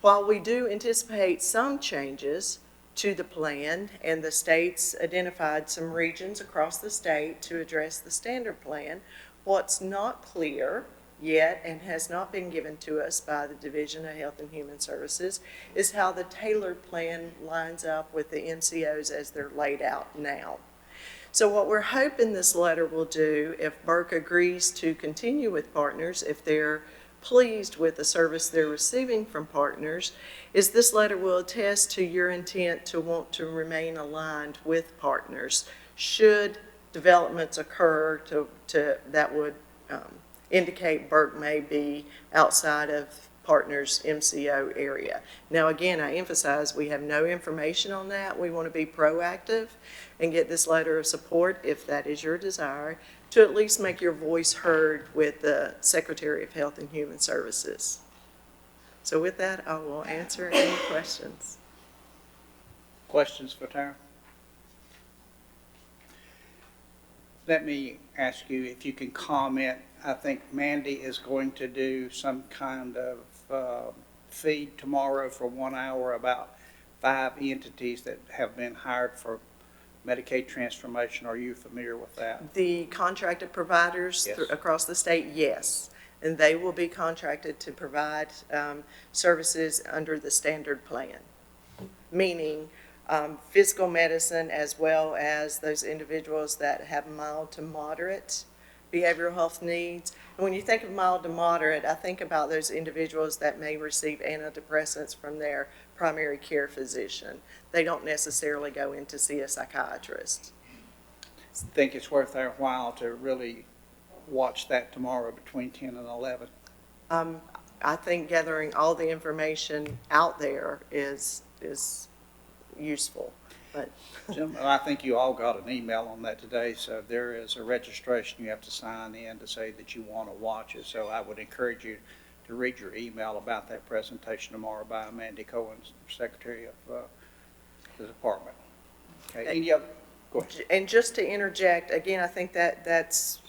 while we do anticipate some changes to the plan, and the state's identified some regions across the state to address the standard plan, what's not clear yet and has not been given to us by the Division of Health and Human Services is how the tailored plan lines up with the MCOs as they're laid out now. So what we're hoping this letter will do, if Burke agrees to continue with partners, if they're pleased with the service they're receiving from partners, is this letter will attest to your intent to want to remain aligned with partners should developments occur that would indicate Burke may be outside of partners' MCO area. Now again, I emphasize we have no information on that. We want to be proactive and get this letter of support, if that is your desire, to at least make your voice heard with the Secretary of Health and Human Services. So with that, I will answer any questions. Questions for Tara? Let me ask you if you can comment. I think Mandy is going to do some kind of feed tomorrow for 1 hour about 5 entities that have been hired for Medicaid transformation. Are you familiar with that? The contracted providers Yes. Across the state, yes. And they will be contracted to provide services under the standard plan, meaning physical medicine as well as those individuals that have mild to moderate behavioral health needs. And when you think of mild to moderate, I think about those individuals that may receive antidepressants from their primary care physician. They don't necessarily go in to see a psychiatrist. I think it's worth our while to really watch that tomorrow between 10 and 11. I think gathering all the information out there is useful. But Gentlemen, I think you all got an email on that today, so there is a registration you have to sign in to say that you want to watch it. So I would encourage you to read your email about that presentation tomorrow by Mandy Cohen, Secretary of the Department. Okay, any other? Go ahead. And just to interject, again, I think that's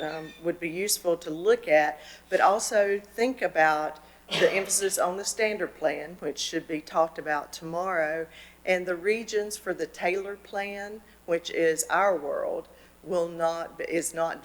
would be useful to look at, but also think about the emphasis on the standard plan, which should be talked about tomorrow, and the regions for the tailored plan, which is our world, is not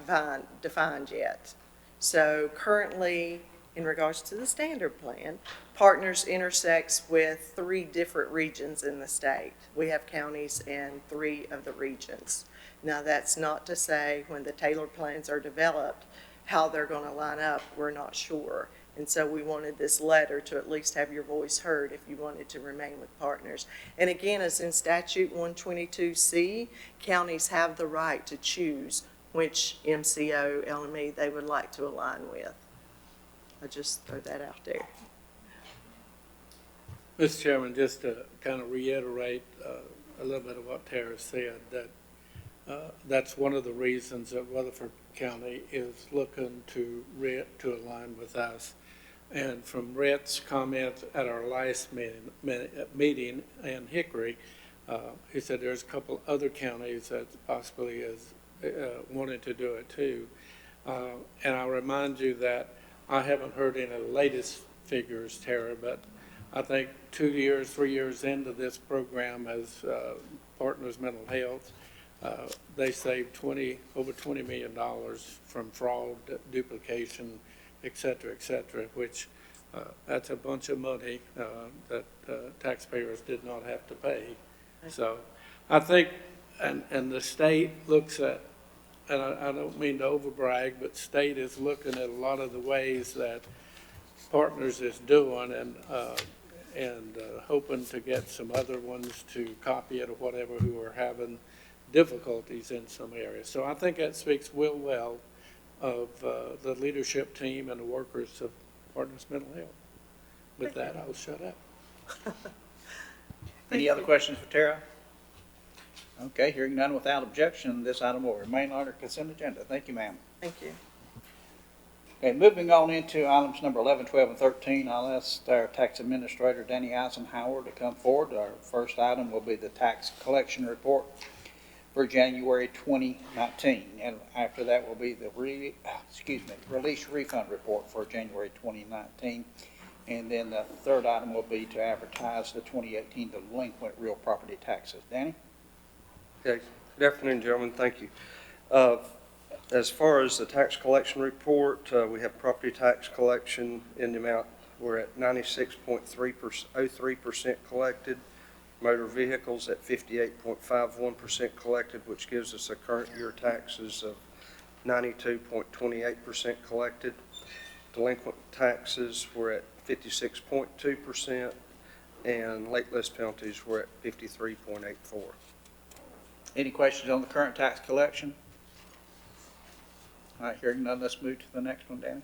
defined yet. So currently, in regards to the standard plan, partners intersects with 3 different regions in the state. We have counties in 3 of the regions. Now that's not to say when the tailored plans are developed, how they're going to line up, we're not sure. And so we wanted this letter to at least have your voice heard if you wanted to remain with partners. And again, as in statute 122C, counties have the right to choose which MCO LME they would like to align with. I just throw that out there. Mr. Chairman, just to kind of reiterate a little bit of what Tara said, that that's one of the reasons that Rutherford County is looking to RIT to align with us. And from RIT's comments at our last meeting in Hickory, He said there's a couple other counties that possibly is wanting to do it too. And I'll remind you that I haven't heard any latest figures, Tara, but I think 2 years, 3 years into this program as Partners Mental Health, they saved over $20 million from fraud, duplication, et cetera, which that's a bunch of money that taxpayers did not have to pay. So I think, and the state looks at, and I don't mean to overbrag, but state is looking at a lot of the ways that Partners is doing and hoping to get some other ones to copy it or whatever who are having difficulties in some areas. So I think that speaks well of the leadership team and the workers of Partners Mental Health. With that, I'll shut up. Any other questions for Tara? Okay, hearing none without objection, this item will remain on our consent agenda. Thank you, ma'am. Thank you. Okay, moving on into items number 11, 12, and 13, I'll ask our tax administrator, Danny Eisenhower, to come forward. Our first item will be the tax collection report for January 2019, and after that will be the release refund report for January 2019. And then the third item will be to advertise the 2018 delinquent real property taxes. Danny? Okay. Good afternoon, gentlemen. Thank you. As far as the tax collection report, we have property tax collection in the amount, we're at 96.03% collected. Motor vehicles at 58.51% collected, which gives us a current year taxes of 92.28% collected. Delinquent taxes were at 56.2%, and late list penalties were at 53.84%. Any questions on the current tax collection? All right, hearing none, let's move to the next one, Danny.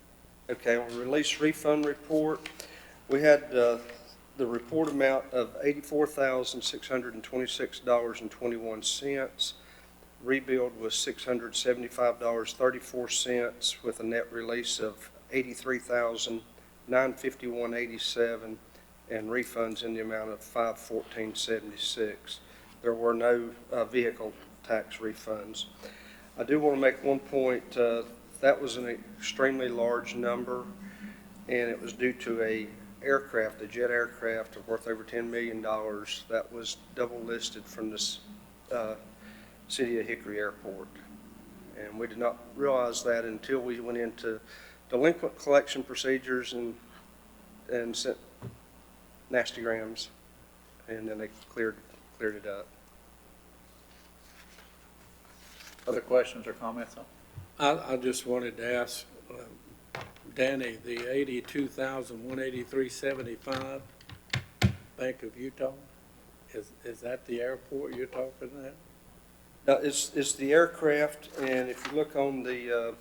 Okay, on release refund report, we had the report amount of $84,626.21. Rebuild was $675.34 with a net release of $83,951.87 and refunds in the amount of $514.76. There were no vehicle tax refunds. I do want to make one point. That was an extremely large number, and it was due to a jet aircraft worth over $10 million that was double listed from the City of Hickory Airport. And we did not realize that until we went into delinquent collection procedures and sent nastygrams, and then they cleared it up. Other questions or comments on? I just wanted to ask Danny, the $82,183.75 Bank of Utah, is that the airport you're talking about? Now, it's the aircraft, and if you look on the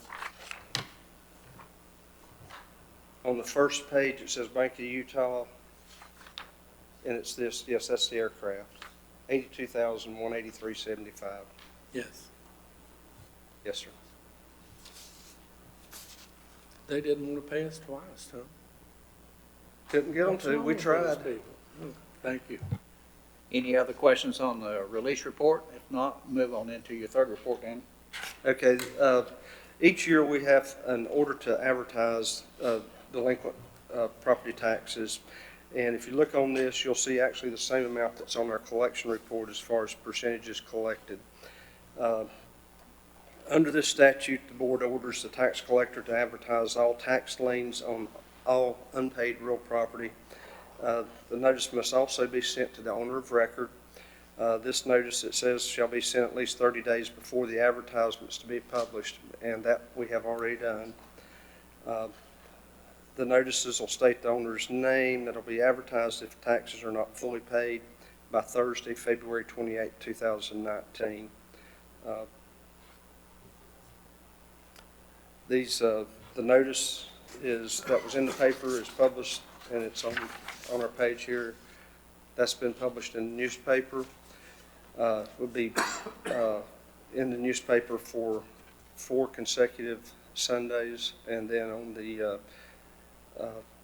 first page, it says Bank of Utah, and it's this. Yes, that's the aircraft. $82,183.75. Yes. Yes, sir. They didn't want to pay us twice, huh? Couldn't get them What's to. wrong We with tried. those people? Thank you. Any other questions on the release report? If not, move on into your third report, Danny. Okay. Each year we have an order to advertise delinquent property taxes. And if you look on this, you'll see actually the same amount that's on our collection report as far as percentages collected. Under this statute, the board orders the tax collector to advertise all tax liens on all unpaid real property. The notice must also be sent to the owner of record. This notice, it says, shall be sent at least 30 days before the advertisements to be published, and that we have already done. The notices will state the owner's name that will be advertised if taxes are not fully paid by Thursday, February 28, 2019. The notice that was in the paper is published, and it's on our page here. That's been published in the newspaper. Will be in the newspaper for 4 consecutive Sundays, and then on the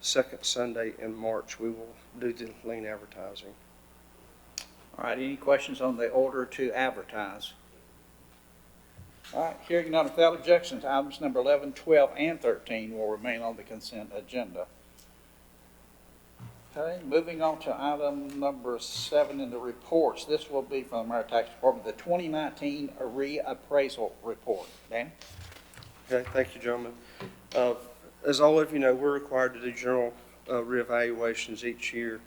second Sunday in March, we will do the lien advertising. All right, any questions on the order to advertise? All right, hearing none without objections, items number 11, 12, and 13 will remain on the consent agenda. Okay, moving on to item number 7 in the reports. This will be from the Merit Tax Department, the 2019 reappraisal report. Dan? Okay, thank you, gentlemen. As all of you know, we're required to do general reevaluations each year.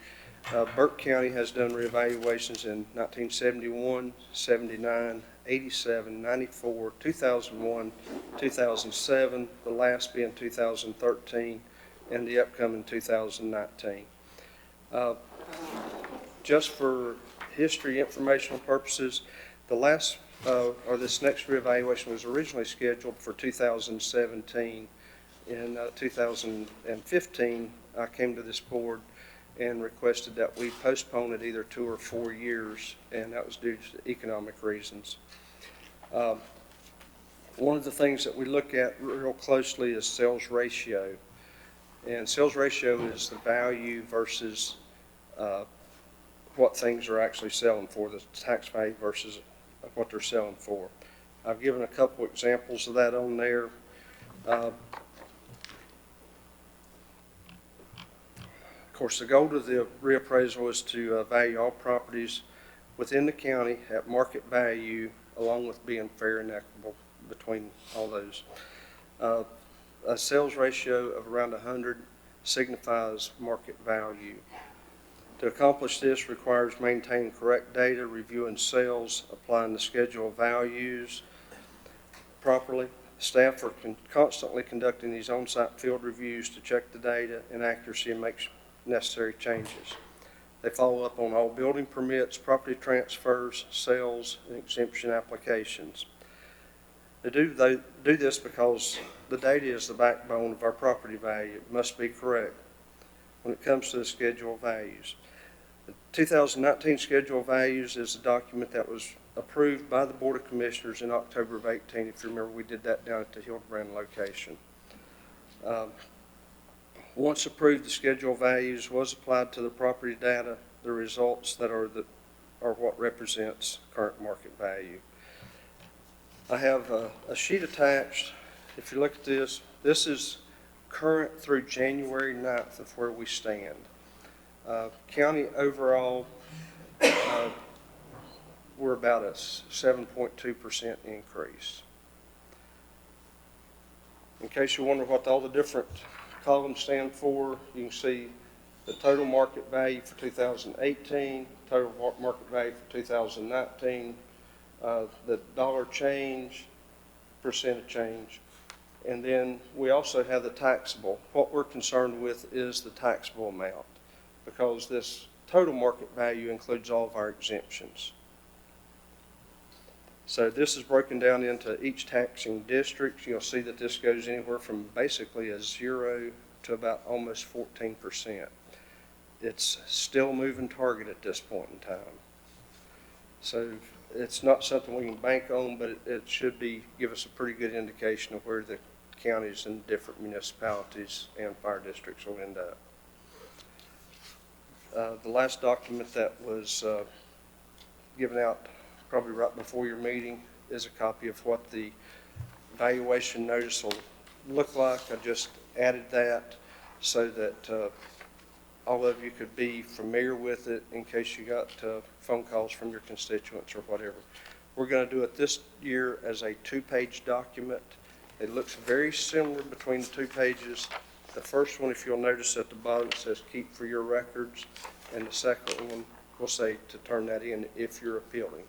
Burke County has done reevaluations in 1971, 79, 87, 94, 2001, 2007, the last being 2013, and the upcoming 2019. Just for history informational purposes, the last this next reevaluation was originally scheduled for 2017. In 2015, I came to this board and requested that we postpone it either 2 or 4 years, and that was due to economic reasons. One of the things that we look at real closely is sales ratio. And sales ratio is the value versus what things are actually selling for, the tax value versus what they're selling for. I've given a couple examples of that on there. Of course, the goal of the reappraisal is to value all properties within the county at market value, along with being fair and equitable between all those. A sales ratio of around 100 signifies market value. To accomplish this requires maintaining correct data, reviewing sales, applying the schedule of values properly. Staff are constantly conducting these on-site field reviews to check the data and accuracy and make necessary changes. They follow up on all building permits, property transfers, sales, and exemption applications. They do this because the data is the backbone of our property value. It must be correct when it comes to the schedule of values. The 2019 schedule of values is a document that was approved by the Board of Commissioners in October of 18. If you remember, we did that down at the Hildebrand location. Once approved, the schedule of values was applied to the property data, the results that are what represents current market value. I have a sheet attached. If you look at this, this is current through January 9th of where we stand. County overall, we're about a 7.2% increase. In case you wonder what all the different columns stand for, you can see the total market value for 2018, total market value for 2019, the dollar change, percent of change, and then we also have the taxable. What we're concerned with is the taxable amount, because this total market value includes all of our exemptions. So this is broken down into each taxing district. You'll see that this goes anywhere from basically a 0 to about almost 14%. It's still a moving target at this point in time. So it's not something we can bank on, but it should give us a pretty good indication of where the counties and different municipalities and fire districts will end up. The last document that was given out probably right before your meeting is a copy of what the valuation notice will look like. I just added that so that all of you could be familiar with it in case you got phone calls from your constituents or whatever. We're going to do it this year as a 2-page document. It looks very similar between the 2 pages. The first one, if you'll notice at the bottom, it says keep for your records, and the second one will say to turn that in if you're appealing.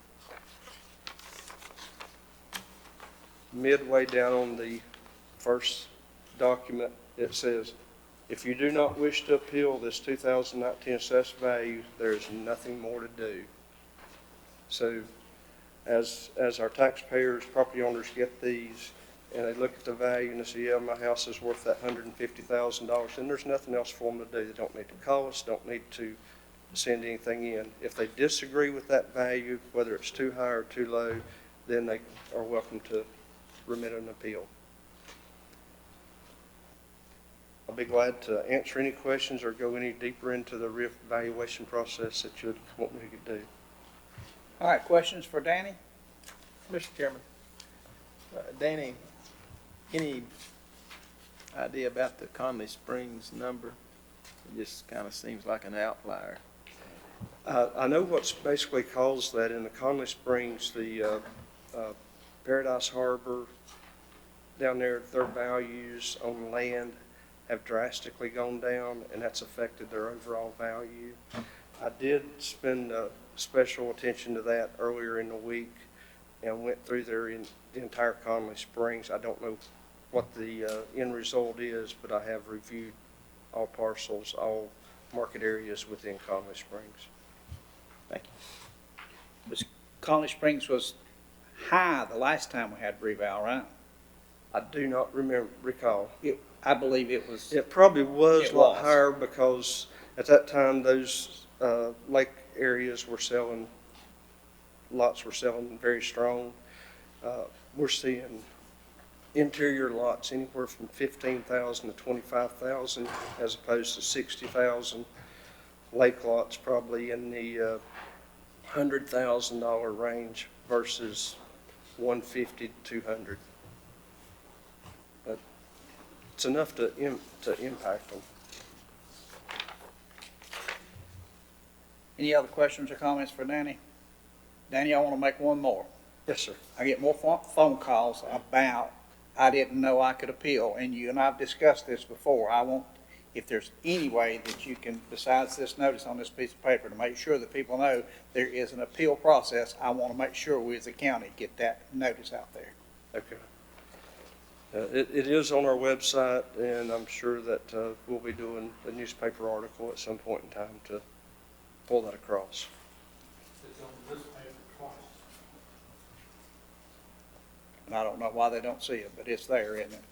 Midway down on the first document, it says, if you do not wish to appeal this 2019 assessed value, there is nothing more to do. So as our taxpayers, property owners get these, and they look at the value and they say, yeah, my house is worth that $150,000, and there's nothing else for them to do. They don't need to call us, don't need to send anything in. If they disagree with that value, whether it's too high or too low, then they are welcome to remit an appeal. I'll be glad to answer any questions or go any deeper into the reevaluation process that you'd want me to do. All right, questions for Danny? Mr. Chairman, Danny, any idea about the Conley Springs number? It just kind of seems like an outlier. I know what's basically caused that in the Conley Springs, the Paradise Harbor down there, their values on land have drastically gone down, and that's affected their overall value. I did spend special attention to that earlier in the week and went through the entire Conley Springs. I don't know what the end result is, but I have reviewed all parcels, all market areas within Conley Springs. Thank you. Conley Springs was high the last time we had reval, right? I do not recall. I believe it was. It probably was It a lot was. higher because at that time, those lake areas were selling, lots were selling very strong. We're seeing interior lots anywhere from 15,000 to 25,000 as opposed to 60,000. Lake lots probably in the $100,000 range versus 150 to 200. But it's enough to impact them. Any other questions or comments for Danny? Danny, I want to make one more. Yes, sir. I get more phone calls about, I didn't know I could appeal, and you and I have discussed this before. I want, if there's any way that you can, besides this notice on this piece of paper, to make sure that people know there is an appeal process, I want to make sure we as a county get that notice out there. Okay. It is on our website, and I'm sure that we'll be doing a newspaper article at some point in time to pull that across. It's on this paper twice. And I don't know why they don't see it, but it's there, isn't it?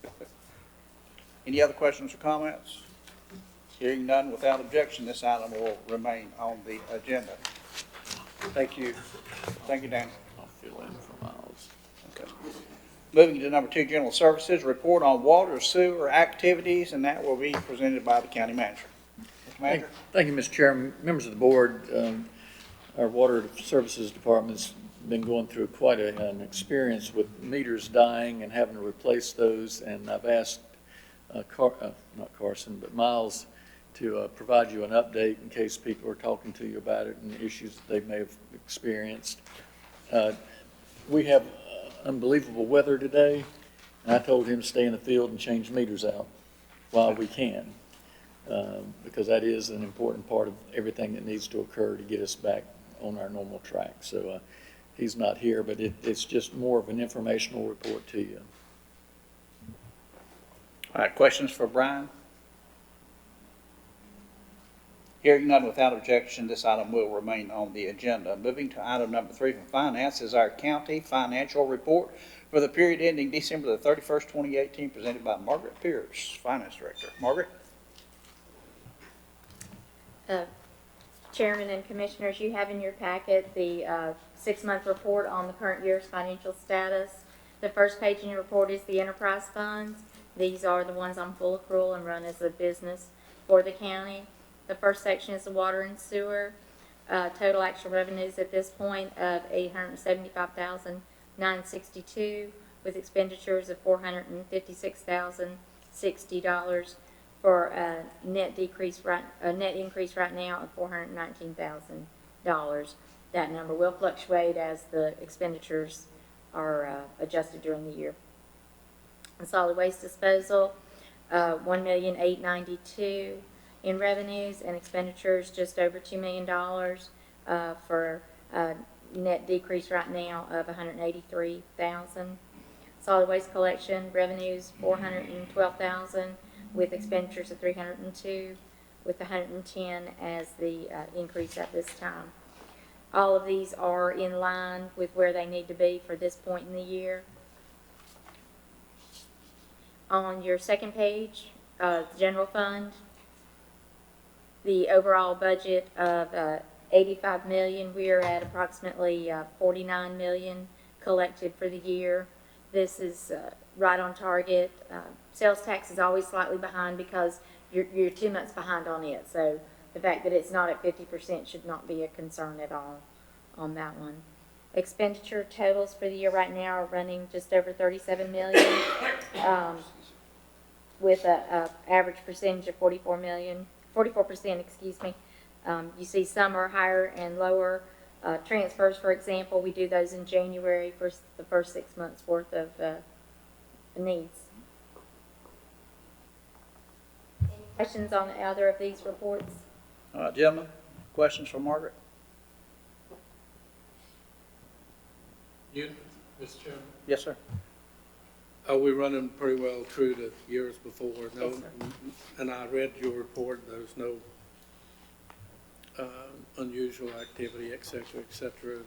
Any other questions or comments? Hearing none, without objection, this item will remain on the agenda. Thank you. Thank you, Danny. I'll fill in for Miles. Okay. Moving to number 2, general services, report on water sewer activities, and that will be presented by the county manager. Mr. Manager? Thank you, Mr. Chairman. Members of the board, our water services department's been going through quite an experience with meters dying and having to replace those, and I've asked not Carson, but Miles to provide you an update in case people are talking to you about it and issues that they may have experienced. We have unbelievable weather today, and I told him to stay in the field and change meters out while we can, because that is an important part of everything that needs to occur to get us back on our normal track. So he's not here, but it's just more of an informational report to you. All right, questions for Brian? Hearing none, without objection, this item will remain on the agenda. Moving to item number 3 from finance is our county financial report for the period ending December the 31st, 2018, presented by Margaret Pierce, Finance Director. Margaret? Chairman and Commissioners, you have in your packet the 6-month report on the current year's financial status. The first page in your report is the enterprise funds. These are the ones on full accrual and run as a business for the county. The first section is the water and sewer. Total actual revenues at this point of $875,962 with expenditures of $456,060 for a net increase right now of $419,000. That number will fluctuate as the expenditures are adjusted during the year. And solid waste disposal, $1,892,000 in revenues, and expenditures just over $2 million for a net decrease right now of $183,000. Solid waste collection revenues $412,000 with expenditures of $302,000 with $110,000 as the increase at this time. All of these are in line with where they need to be for this point in the year. On your second page, the general fund, the overall budget of $85 million, we are at approximately $49 million collected for the year. This is right on target. Sales tax is always slightly behind because you're 2 months behind on it. So the fact that it's not at 50% should not be a concern at all on that one. expenditure totals for the year right now are running just over 37 million, with a average percentage of 44%, excuse me. You see some are higher and lower. Transfers, for example, we do those in January for the first 6 months worth of needs. Any questions on either of these reports? All right, gentlemen, questions for Margaret? You, Mr. Chairman? Yes, sir. Are we running pretty well true to years before? No, Yes, sir. and I read your report, there's no unusual activity, et cetera, et cetera.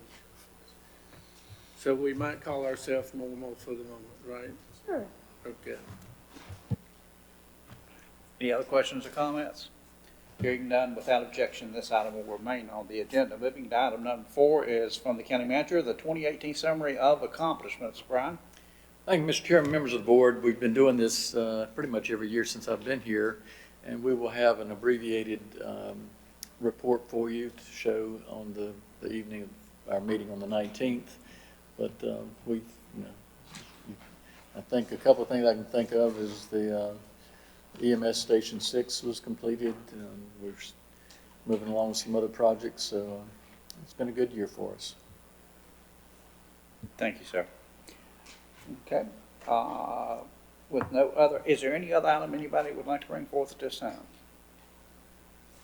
So we might call ourselves normal for the moment, right? Sure. Okay. Any other questions or comments? Hearing none, without objection, this item will remain on the agenda. Moving to item number 4 is from the county manager, the 2018 summary of accomplishments. Brian? Thank you, Mr. Chairman, members of the board. We've been doing this pretty much every year since I've been here, and we will have an abbreviated report for you to show on the evening of our meeting on the 19th. But I think a couple of things I can think of is the EMS Station 6 was completed. We're moving along with some other projects, so it's been a good year for us. Thank you, sir. Okay. With no other, is there any other item anybody would like to bring forth at this time?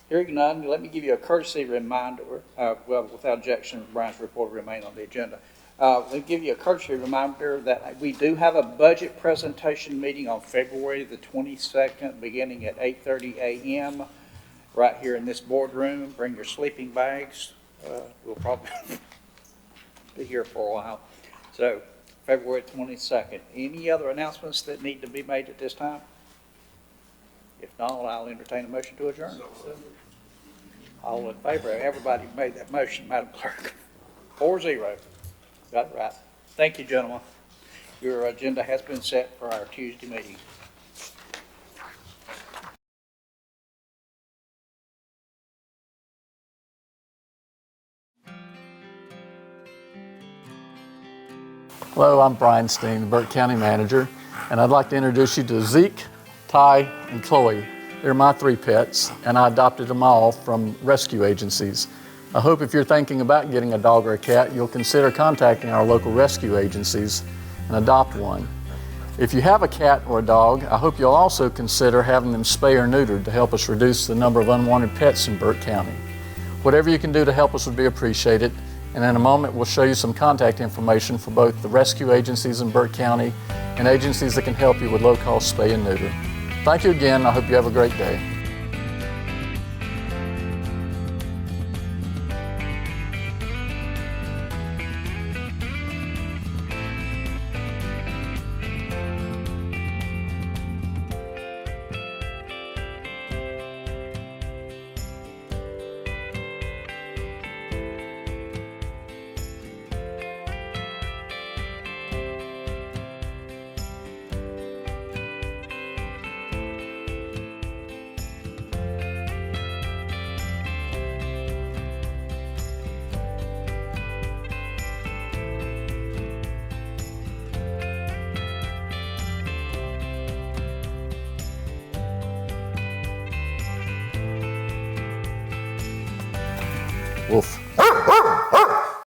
Hearing none, let me give you a courtesy reminder, well, without objection, Brian's report will remain on the agenda. Let me give you a courtesy reminder that we do have a budget presentation meeting on February the 22nd, beginning at 8:30 a.m. right here in this boardroom. Bring your sleeping bags. We'll probably be here for a while. So, February 22nd. Any other announcements that need to be made at this time? If not, I'll entertain a motion to adjourn. All in favor? Everybody made that motion, Madam Clerk. 4-0. Got it right. Thank you, gentlemen. Your agenda has been set for our Tuesday meeting. Hello, I'm Brian Steen, the Burke County Manager, and I'd like to introduce you to Zeke, Ty, and Chloe. They're my 3 pets, and I adopted them all from rescue agencies. I hope if you're thinking about getting a dog or a cat, you'll consider contacting our local rescue agencies and adopt one. If you have a cat or a dog, I hope you'll also consider having them spay or neutered to help us reduce the number of unwanted pets in Burke County. Whatever you can do to help us would be appreciated. And in a moment, we'll show you some contact information for both the rescue agencies in Burke County and agencies that can help you with low-cost spay and neuter. Thank you again. I hope you have a great day. Woof.